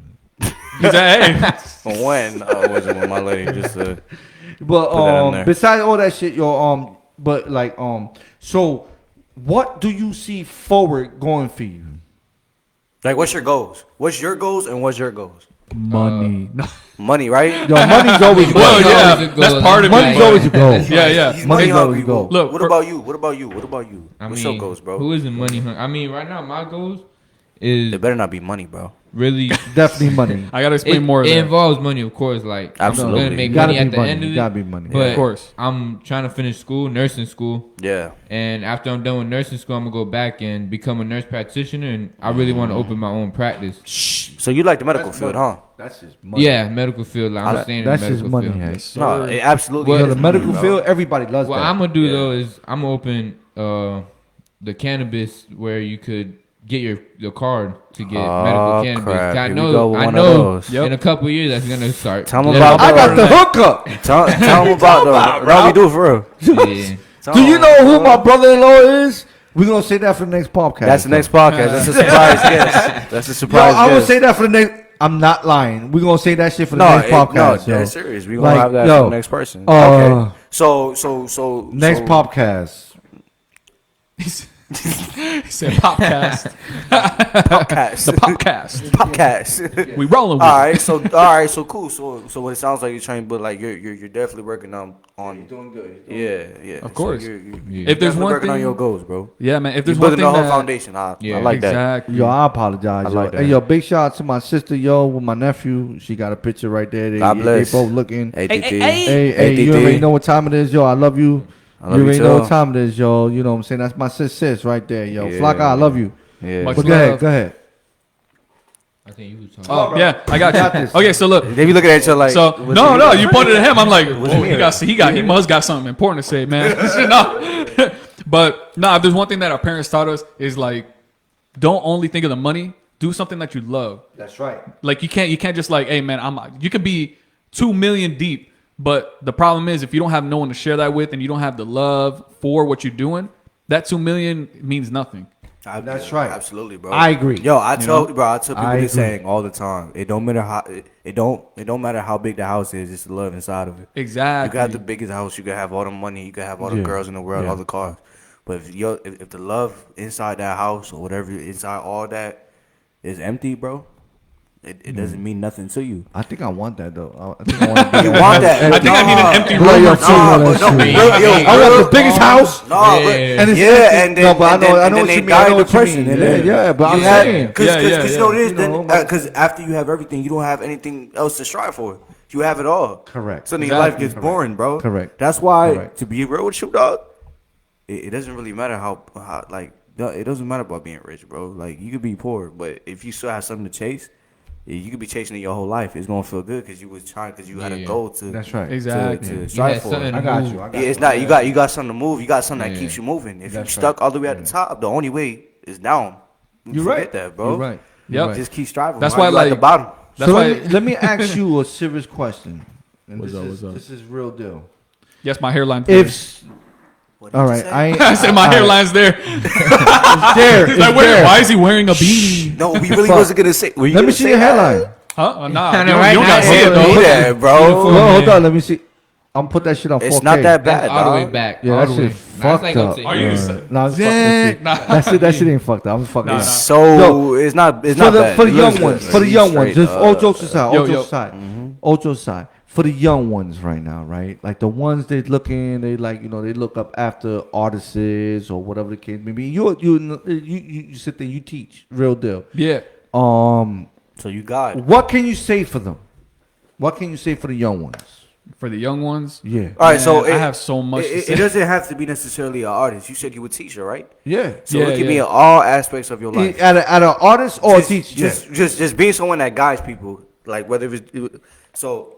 He said, hey. From when I wasn't with my lady, just to But Put that in there. besides all that shit, yo, but like so what do you see forward going for you? like, what's your goals? What's your goals and what's your goals? Money. Money, right? Yo, money's always Well, goal. yeah, Always a goal. that's part of Money's it. always a goal. Yeah, yeah. He's Money's money always hungry. goal. Look, what for- about you? What about you? What about you? I What's mean, your goals, bro? Who isn't money hungry? I mean, right now my goals is It better not be money, bro. really. Definitely money. I gotta explain more of It that. involves money, of course. Like Absolutely. I'm gonna make You gotta money be at the money. end of You it. gotta be money. But Of course. I'm trying to finish school, nursing school, Yeah. and after I'm done with nursing school, I'm gonna go back and become a nurse practitioner. And I really want to open my own practice. So you like the medical field, huh? That's just money. Yeah, medical field. Like, I'm staying in the That's medical just money, field. hey. No, it absolutely. Well, Yo, is the medical money, field, everybody loves What that. I'm gonna do though is I'm gonna open the cannabis where you could get your card to get Oh, medical cannabis. crap. I Here we know, go with I one of know. those. Yep. In a couple years, that's gonna start. Tell 'em Yeah. about I got the hookup. Tell them about the. No, we do it for real. Yeah. Do you know who my brother-in-law is? We're gonna say that for the next podcast. That's the next podcast. That's a surprise guest. That's a Yo, surprise I will guest. say that for the next. I'm not lying. We're gonna say that shit for the No, next podcast. no, yo. that's serious. We gonna Like, have that yo, for the next person. uh, Okay. So Next so, podcast. He said popcast. podcast. The popcast. podcast. We rolling with all it. right, so cool. So what it sounds like you're trying, but like you're definitely working on Doing good. yeah. Of So course. you're If there's definitely one working on thing, your goals, bro. yeah, man. If You're there's one building thing the whole that, foundation. I Yeah, like that. exactly. Yo, I apologize. I like yo. that. Hey, yo, big shout out to my sister, yo, with my nephew. She got a picture right there. They, God bless. they both looking. Hey, TT. Hey, you TT. already know what time it is, yo. I love you. I love you you already know too. what time it is, yo. You know what I'm saying? That's my sis right there, yo. Yeah. Flocka, I love you. Yeah. Much But go ahead, love. go ahead. I think you was talking. Oh, yeah, I got Got you. this. Okay, so look. They be looking at each other like. So what's no, it- no, you pointed at him. I'm like, What's whoa, it he must got something important to say, man. No. But no, if there's one thing that our parents taught us is like, don't only think of the money. Do something that you love. That's right. Like you can't just like, hey man, you could be 2 million deep, but the problem is if you don't have no one to share that with and you don't have the love for what you're doing, that 2 million means nothing. That's right. Absolutely, bro. I agree. Yo, I tell people I this agree. saying all the time. It don't matter how it don't matter how big the house is. It's the love inside of it. Exactly. You can have the biggest house. You can have all the money. You can have all the Yeah. girls in the world, Yeah. all the cars. But if the love inside that house or whatever inside all that is empty, bro, it doesn't mean nothing to you. I think I want that though. I think I want You want that? I think I need an empty Bro, room yo, or fuck two. all that but no, shit. yo, I want the biggest house. No, Yeah. but And it's yeah, empty. and then No, but I and know- then- I and know then what they you mean. die I know in what you depression. mean. And Yeah, then yeah, but I'm you had- saying. Cause, Yeah, cause, yeah, cause yeah. you know this, You then know, like- because after you have everything, you don't have anything else to strive for. You have it all. Correct. So then your life Exactly. gets boring, bro. Correct. That's why, Correct. to be real with you, dog, it doesn't really matter how like it doesn't matter about being rich, bro. Like you could be poor, but if you still have something to chase, you could be chasing it your whole life. It's gonna feel good because you was trying, because you had a Yeah. goal to. That's right. Exactly. To You strive had for. something I to got move. you. I got Yeah, you. it's not you got something to move. You got something that Yeah. keeps you moving. If That's you stuck right. all the way at the top, the only way is down. You're Forget right. that, bro. You're right. Yep. You're right. Just keep striving. That's Why why, you at the like- bottom. That's So why. let me ask you a serious question. And What's this up? is real deal. Yes, my hairline. If What did all you right, say? I said my hairline's there. It's there. He's It's like, there. why is he wearing a beanie? No, we really Fuck. wasn't gonna say. Were you Let me gonna see say your that? hairline. Huh? Nah, I you know, don't, right? you don't gotta Nah, see it yeah, though. Do that, bro. Beautiful. Well, hold man. on. Let me see. I'm put that shit on 4K. It's not that bad, That's all the way dog. back. Yeah, all that the shit way. fucked Nah, it's like up. up to Are you here. serious? No, it's Zach, fucked. nah. That shit ain't fucked up. I'm fucking. Nah, up. nah. So Yo, it's not for bad. the It young looks ones, good. for the He's young ones, straight, just all jokes aside, Yo, all yo. jokes aside, all jokes aside, for the young ones right now, right? Like the ones they looking, they like they look up after artists or whatever the case may be. You sit there, you teach, real deal. Yeah. So you got it. What can you say for them? What can you say for the young ones? For the young ones. Yeah, All right, so Man, I have so much to say. It doesn't have to be necessarily an artist. You said you were a teacher, right? yeah. So Yeah, it can be yeah. in all aspects of your life. At an artist or a teacher. Just being someone that guides people, like whether it's so.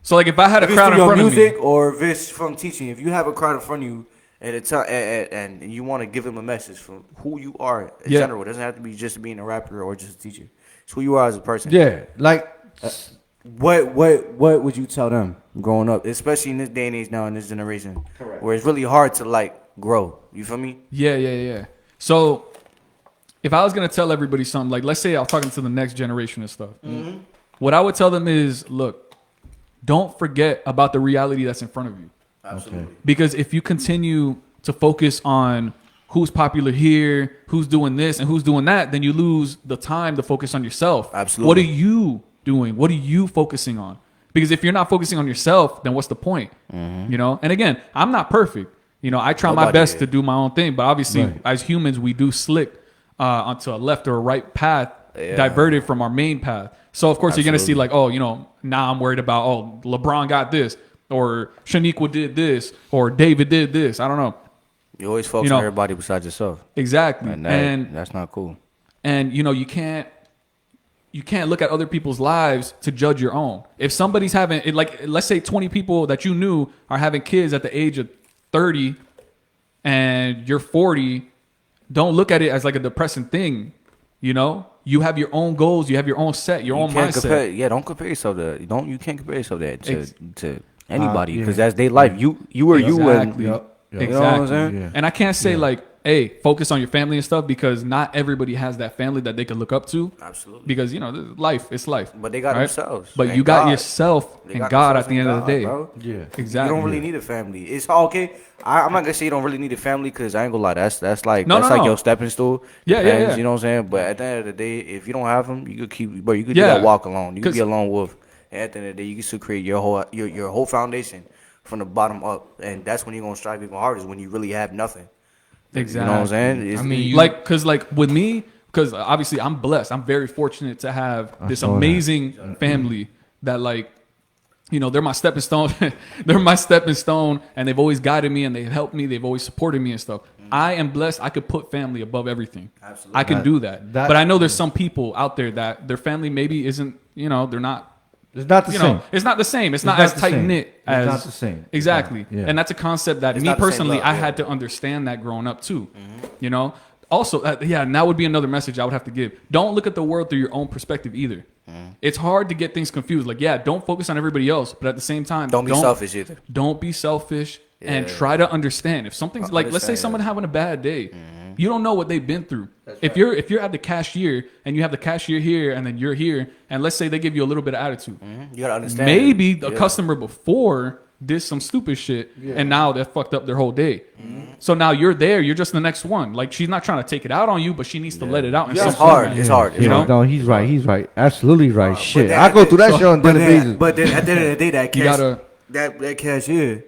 So like if I had a If it's crowd through in your front of music me, or if it's from teaching, if you have a crowd in front of you and you want to give them a message from who you are in Yeah. general, it doesn't have to be just being a rapper or just a teacher. It's who you are as a person. Yeah, like What would you tell them growing up, especially in this day and age now in this generation, where it's really hard to like grow? You feel me? yeah. So if I was gonna tell everybody something, like let's say I was talking to the next generation and stuff, what I would tell them is, look, don't forget about the reality that's in front of you. Absolutely. Because if you continue to focus on who's popular here, who's doing this and who's doing that, then you lose the time to focus on yourself. Absolutely. What are you doing? What are you focusing on? Because if you're not focusing on yourself, then what's the point? You know? And again, I'm not perfect. I try my Nobody best is. to do my own thing, but obviously Right. as humans, we do slick onto a left or a right path, Yeah. diverted from our main path. So of course you're going to see Absolutely. like, now I'm worried about, LeBron got this, or Shaniqua did this, or David did this. I don't know. You always focus on everybody besides yourself, Exactly. and that's not cool. And you can't look at other people's lives to judge your own. If somebody's having it, like let's say 20 people that you knew are having kids at the age of 30 and you're 40, don't look at it as like a depressing thing. You have your own goals, you have your own set, your You own can't mindset. compare. Don't compare yourself to. You can't compare yourself to anybody yeah. because that's their life. You are you and Exactly. Yep. Exactly. You know what I'm saying? Yeah. And I can't say like, hey, focus on your family and stuff, because not everybody has that family that they can look up to. Absolutely. Because life, it's life. But they got themselves. But and you got God. yourself They and got God themselves at the end and of the God, day. bro. Yeah. Exactly. You don't really need a family. It's all okay. I'm not gonna say you don't really need a family because I ain't gonna lie. That's like No, that's no, like no. your stepping stool. Yeah. You know what I'm saying? But at the end of the day, if you don't have them, you could keep. But you could do Yeah. that walk alone. You could 'Cause- be a lone wolf. And at the end of the day, you can still create your whole foundation from the bottom up, and that's when you're gonna strive even harder. Is when you really have nothing. Exactly. You know what I'm saying? I mean, you- Cause with me, because obviously I'm blessed. I'm very fortunate to have this saw that. amazing family that they're my stepping stone. They're my stepping stone, and they've always guided me and they've helped me. They've always supported me and stuff. I am blessed. I could put family above everything. Absolutely. I can do that. that- But I know there's some people out there that their family maybe isn't. They're not. It's not the same. It's not the same. It's not not as the tight same. knit It's as. not the same. Exactly. Yeah. And that's a concept that It's me not the same personally, love, I yeah. had to understand that growing up too. Also, and that would be another message I would have to give. Don't look at the world through your own perspective either. It's hard to get things confused. Like, don't focus on everybody else, but at the same time, Don't be selfish either. Don't be selfish and Yeah. try to understand. If something's like, let's say Understand, someone having a bad day, You don't know what they've been through. If you're at the cashier and you have the cashier here and then you're here, and let's say they give you a little bit of attitude, You gotta understand. maybe the customer before did some stupid shit and now they fucked up their whole day. So now you're there, you're just the next one. Like, she's not trying to take it out on you, but she needs to let it out. It's hard. It's hard. You know? No, he's right. He's right. Absolutely right. Shit, then- I go through that shit on a But daily then, basis. but then at the end of the day, that You gotta- that cashier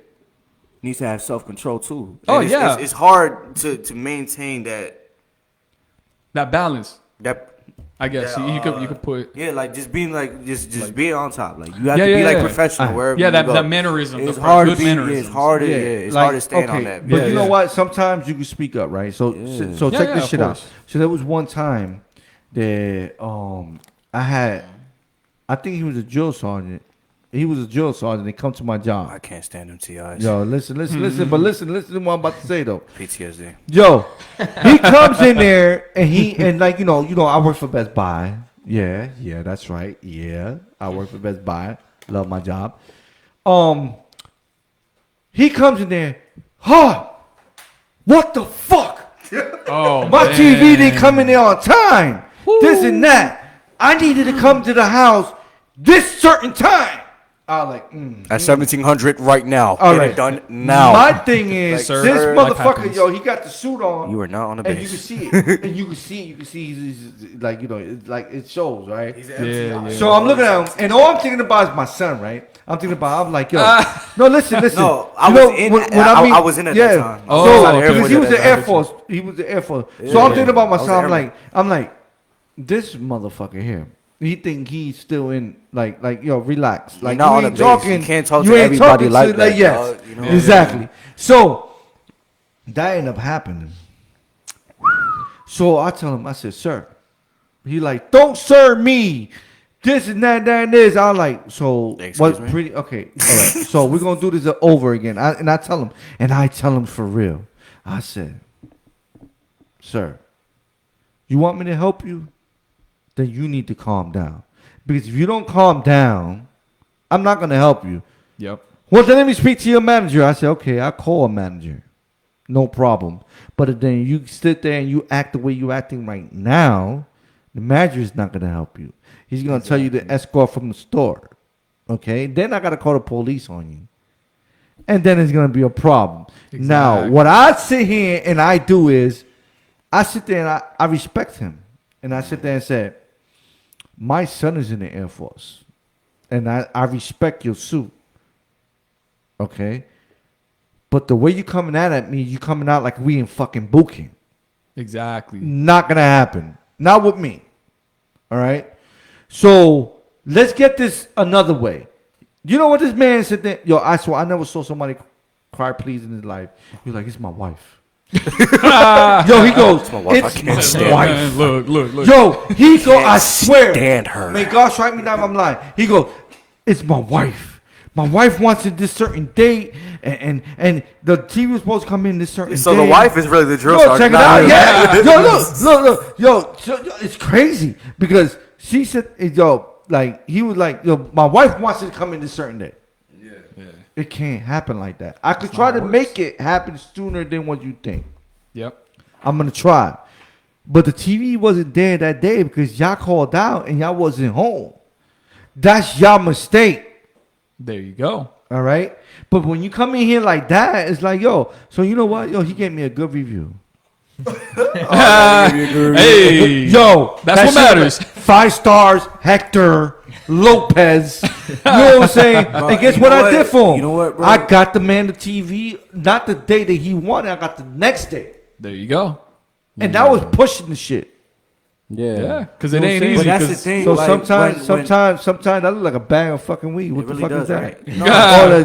needs to have self control too. Oh, And yeah. it's hard to maintain that balance, that. I guess. you could put. Yeah, like just being just being on top. Like you have to Yeah, be yeah, like yeah. professional wherever. Yeah, you that go. that mannerism. It's the hard good to be. mannerisms. It's hard to. It's hard to stand on that. But Yeah, you know yeah. what? Sometimes you can speak up, right? So so Yeah, check yeah, this of shit out. course. So there was one time that I think he was a drill sergeant. He was a drill sergeant. They come to my I job. can't stand them TIs. Yo, listen, but listen to what I'm about to say though. PTSD. Yo, he comes in there and like you know, I work for Best Buy. Yeah, that's right. Yeah, I work for Best Buy. Love my job. He comes in there. Huh? What the fuck? Oh, My man. TV didn't come in there on time. This and that. I needed to come to the house this certain time. I was like, At 1700 right now. All Get right. it done now. My thing is, Like, sir, this life motherfucker, happens. yo, he got the suit on. You are not on the and you base. can see it. And you can see he's like, you know, it's like it shows, right? Yeah. So I'm looking at him, and all I'm thinking about is my son, right? I'm like, yo, no, listen. No, I You was know, in- when I was in at that time. Oh, so, okay. because he was the Air Air Force. He was the Air Force. So I'm thinking about my I was son. airman. I'm like, this motherfucker here. He think he's still in like yo, relax. Like not you on ain't the base. talking. You can't talk you to ain't everybody talking like to, that, yes, dog, you know? exactly. So that ended up happening. So I tell him, I said, sir. He like, don't serve me. This and that and this. I like, so Excuse what? me? Pretty okay. All right. So we're gonna do this over again. I tell him for real. I said, sir, you want me to help you? Then you need to calm down. Because if you don't calm down, I'm not gonna help you. Yep. Well, then let me speak to your manager. I said, okay, I'll call a manager. No problem. But then you sit there and you act the way you're acting right now, the manager is not going to help you. He's going to tell you to escort from the store. Okay? Then I got to call the police on you. And then it's going to be a problem. Now, Exactly. what I sit here and I do is, I sit there and I respect him. And I sit there and say, my son is in the Air Force. And I respect your suit. Okay? But the way you coming out at me, you coming out like we in fucking boot camp. Exactly. Not gonna happen. Not with me. All right? So let's get this another way. You know what this man said there? Yo, I swear I never saw somebody cry please in his life. He was like, it's my wife. Yo, he goes, my wife. I it's can't my stand wife. Man, look. Yo, he go, I swear. stand her. May God strike me down if I'm lying. He go, it's my wife. My wife wants it this certain date, and the TV was supposed to come in this certain So day. the wife is really the drill Yo, sergeant. check it not out. him. Yeah. Look. Yo, it's crazy because she said, yo, like, he was like, yo, my wife wants it to come in this certain day. Yeah. It can't happen like that. I could try to make it happen sooner than what you think. Yep. I'm going to try. But the TV wasn't there that day because y'all called out and y'all wasn't home. That's y'all mistake. There you go. All right? But when you come in here like that, it's like, yo, so you know what? Yo, he gave me a good review. Hey. Yo, That's that what shit matters. was 5 stars, Hector Lopez. You know what I'm saying? And guess you what know I what? did for him? You know what, bro? I got the man the TV, not the day that he wanted. I got the next day. There you go. And that was pushing the shit. Yeah. Because it You know ain't what I'm easy. But that's the 'cause- thing. So like, sometimes I look like a bag of fucking weed. What the really fuck is does, that? right?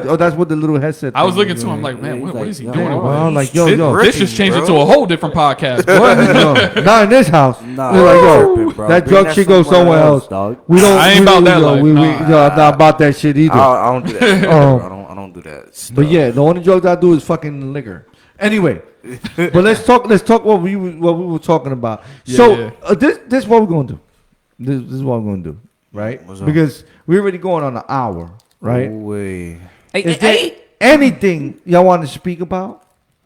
No. Oh, that's what the little headset. I was thing looking is to him doing. like, man, Yeah, what he's is he like, doing? yo, over Well, there? I'm like, yo, This, yo. this just changed bro. into a whole different podcast. What? No, not in this house. Nah, We're like, yo, tripping, bro. that Bring drug that shit goes somewhere else. dog. We don't. I ain't we, about that yo, life, We, nah. yo, not about that shit either. I don't do that. Oh. I don't do that. Stuff. But yeah, the only drugs I do is fucking liquor. Anyway, but let's talk what we were talking about. So Yeah. this is what we're gonna do. This is what we're gonna do, right? What's up? Because we're already going on an hour, right? Way. Is there anything y'all want to speak about?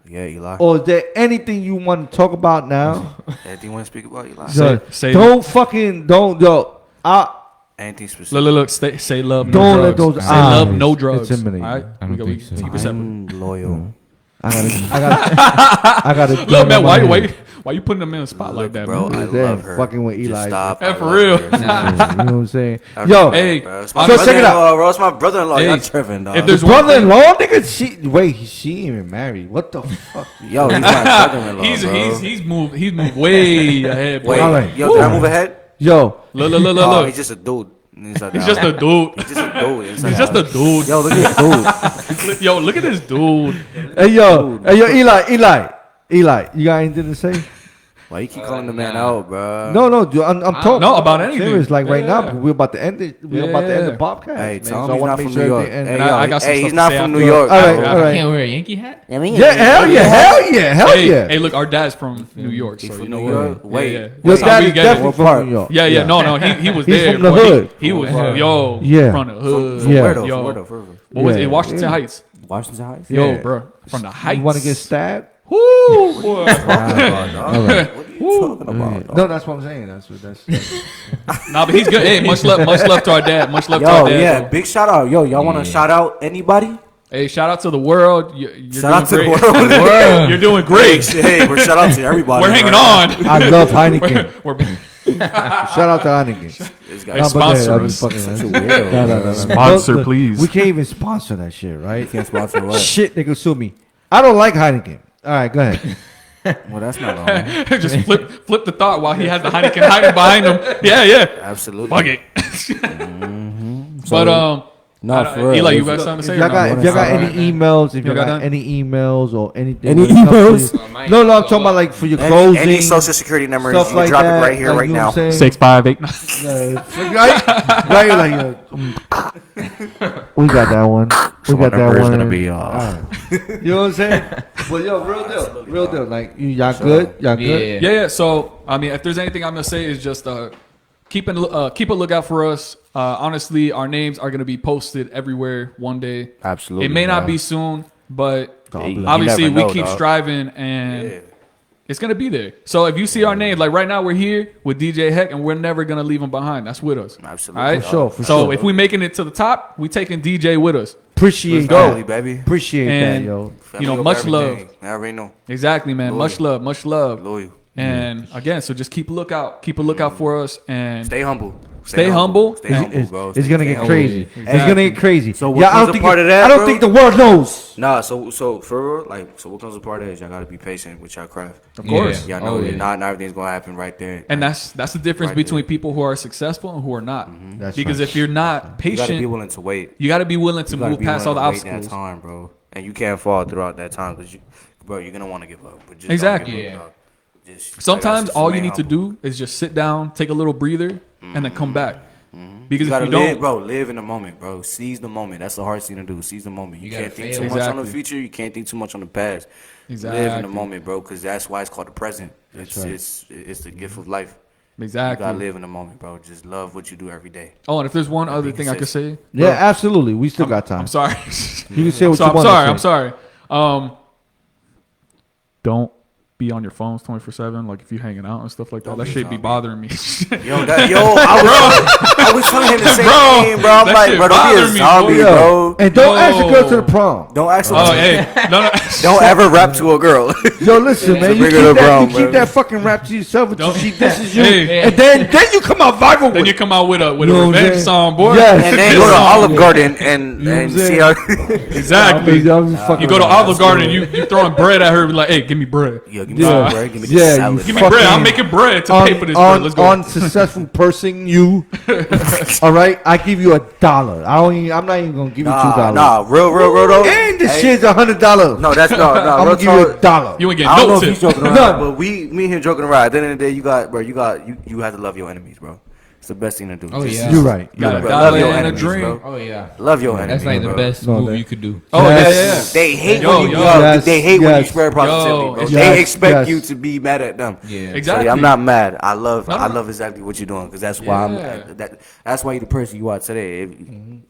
Yeah, Eli. Or is there anything you want to talk about now? Anything you want to speak about, Eli? Say- Don't yo. Anything specific? Look. Say love. Don't no let drugs. those Say love. eyes No drugs. intimidate All right. I don't think so. Keep it separate. I'm loyal. I gotta. Look, man. Why you putting them in a spot like that, bro, man? I Damn, love her. fucking with Just Eli. stop. Yeah, I for love real. her. You know what I'm saying? I Yo, love her, hey, bro. It's my so check it out. brother-in-law, bro. It's my brother-in-law. Hey, Y'all tripping, dog. if there's brother-in-law, nigga. She ain't even married. What the fuck? Yo, he's my brother-in-law, bro. He's moved way ahead. Wait, Boy. All right. yo, did I move ahead? Yo, Look. Oh, he's just a dude. He's He's just a dude. He's just a dude. He's just a dude. Yo, look at this dude. Yo, look at this dude. hey yo, Eli. You got anything to say? Why you keep calling the man out, bro? No, dude. I'm talking. No, about anything. Serious, like right Yeah. now, we're about to end it. We're about to end the Yeah. podcast. Hey, man. tell So I him he's wanna not make from sure New York. everything ends. Hey, And I got some hey, stuff he's to not say from after. New York. All right, bro. all I right. can't wear a Yankee hat. Yeah, hell yeah. Hey, look, our dad's from New York, so He you from know New what? York? Wait. Yeah. Your That's how dad we is get it. definitely What from part? New York. Yeah. No, he was He's there. from the boy. hood. He was, From Yeah. from the hood. From Yeah. where though? Yo. From where though? From What was it? Yeah. Washington Heights. Washington Heights? Yo, Yeah. bro, from the Heights. You want to get stabbed? Woo, boy. All right. What are you talking about? dog? No, that's what I'm saying. That's Nah, but he's good. Hey, much love to our dad. Much love to Yo, our dad. yeah, bro. big shout out. Yo, y'all want to shout out anybody? Hey, shout out to the world. You're Shout out to the doing world. great. You're doing great. Hey, we're shout out to everybody. We're hanging bro. on. I love Heineken. We're Shout out to Heineken. This Hey, guy sponsor I'm us. just fucking such a with you. weirdo. No. Sponsor, Look, please. We can't even sponsor that shit, right? Can't sponsor what? Shit, they could sue me. I don't like Heineken. All right, go ahead. Well, that's not on. Just flip the thought while he had the Heineken hiding behind him. Yeah. Absolutely. Fuck it. So, But no, for real. Eli, you If- got something to say? If y'all or got, no? if y'all got Alright. any emails, if You y'all got got done? any emails or anything, Any when it comes emails? to- No, I'm talking about like for your Any, closing, any social security numbers, stuff you like drop that. it right here, like, right you know now. what I'm saying? 658. Right, like we got that one. We got that number is one. gonna be, You know what I'm saying? But yo, real deal. Like y'all good? Y'all good? Yeah. So I mean, if there's anything I'm gonna say is just keep a lookout for us. Honestly, our names are gonna be posted everywhere one day. Absolutely. It may not be soon, but You obviously never we know, keep dog. striving and. Yeah. It's gonna be there. So if you see our names, like right now we're here with DJ Heck, and we're never gonna leave him behind. That's with us. Absolutely. All right? For sure, for so sure. if we making it to the top, we taking DJ with us. Appreciate Family, that. baby. Appreciate And that, yo. you know, Family much over love. everything. I already know. Exactly, man. Loyal. Much love. Loyal. And again, so just keep a lookout for us and Stay humble. Stay humble. Stay humble, bro. It's gonna Stay get humble. crazy. It's Exactly. gonna get crazy. So what yeah, I comes don't a think part of that, I don't bro? think the world knows. Nah, so for real, like, so what comes a part of it is y'all gotta be patient with y'all craft. Of course. Y'all know Oh, that yeah. not everything's gonna happen right there. And that's the difference Right between there. people who are successful and who are not. That's Because right. if you're not you gotta patient, be willing to wait. you got to be willing to You gotta move be past all the willing to wait obstacles. that time, bro. And you can't fall throughout that time because bro, you're gonna want to give up. But just Exactly. Don't give Yeah. up, dog. Just, Sometimes just all you remain need to humble. do is just sit down, take a little breather, and then come back. Because You gotta if you live, don't, bro. Live in the moment, bro. Seize the moment. That's the hardest thing to do. Seize the moment. You, You can't gotta think fail. too much on the Exactly. future. You can't think too much on the past. Live in Exactly. the moment, bro. Because that's why it's called the present. It's the gift of life. You exactly. gotta live in the moment, bro. Just love what you do every day. Oh, and if there's one other thing I could say, Yeah, absolutely. We still got time. I'm sorry. You can say what So you I'm want. sorry. I'm sorry. Don't be on your phones 24/7. Like if you're hanging out and stuff like that, that shit be bothering me. I was telling him the same Bro, thing, bro. I'm that like, shit bro, don't be bother a me, zombie, boy. bro. And don't ask your girl to the Yo. prom. Don't ask. Oh, hey, no. Don't ever rap to a girl. Yo, listen, man. You bring her to keep, that, prom, you keep bro. that fucking rap to yourself until Don't- she disses you, Hey. and then you come out viral Then with you it. come out with a You know what I'm revenge saying? song, boy. Yes. And then go to Olive Garden and what I'm see saying? how. Exactly. I'm just fucking You go to around. Olive Garden, you throwing bread at her, be like, "Hey, give me bread. Yo, give me Yeah. some bread. Give me Yeah, this you salad. Give me Fucking bread. I'm making bread to pay for this bread. Let's go." Unsuccessful person, you. All right, I give you $1. I'm not even gonna give you $2. Nah, real though. And this Hey, shit's $100. No, that's no. I'm Real gonna give you talk. $1. You ain't I getting don't know no if he's tip. joking around, None. but me and him joking around. At the end of the day, you have to love your enemies, bro. It's the best thing to do. Oh, Just yeah. You're right. You're Got right. a love dollar your and a enemies, dream. bro. Oh yeah. Love your enemies. That's like the bro. best No, move that- you could do. Oh Yes. yeah, yeah. They hate Yo, when you yo. Yes, they hate when you yes. spread positivity, Yo, bro. it's They yes, expect yes. you to be mad at them. Yeah. Exactly. So I'm not mad. I love No, no. exactly what you're doing because that's why Yeah. that's why you're the person you are today.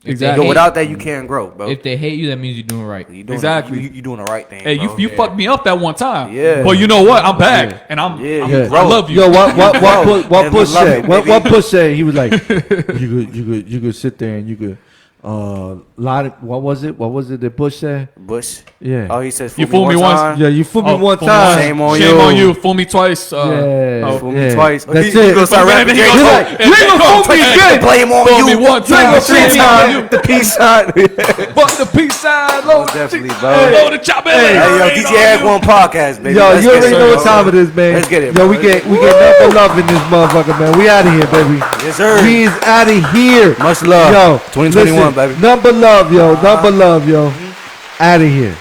Exactly. Yo, without that, you can't grow, bro. If they hate you, that means you're doing right. You doing Exactly. You doing the right thing. Hey, bro. you fucked me up that one time. Yeah. But you know what? I'm back, and I'm Yeah. I love you. Yo, what And we Bush love said? it, What baby. Bush said? He was like, you could sit there and you could what was it? What was it that Bush said? Bush. Yeah. Oh, he says You fooled me once. time. Yeah, you fooled me Oh, one fool me time. once. Shame on Shame you. on you. Fool me twice. Yeah. Fool me twice. That's He it. gonna start And rapping then he J. goes, Cole. and You then ain't gonna fool me hey, again. Blame on Fool you. me one time. Three Shame on times. you. The peace sign. Fuck the peace sign. Load the definitely, chick- bro. Load the chop. Hey, yo, DJHEC1 podcast, baby. Yo, Let's you get already it, know bro. what time it is, man. Let's get it, Yo, bro. we get number love in this motherfucker, man. We out of here, baby. Yes, sir. We is out of here. Much love. Yo, 2021, listen, baby. Number love, yo. Number love, yo. Out of here.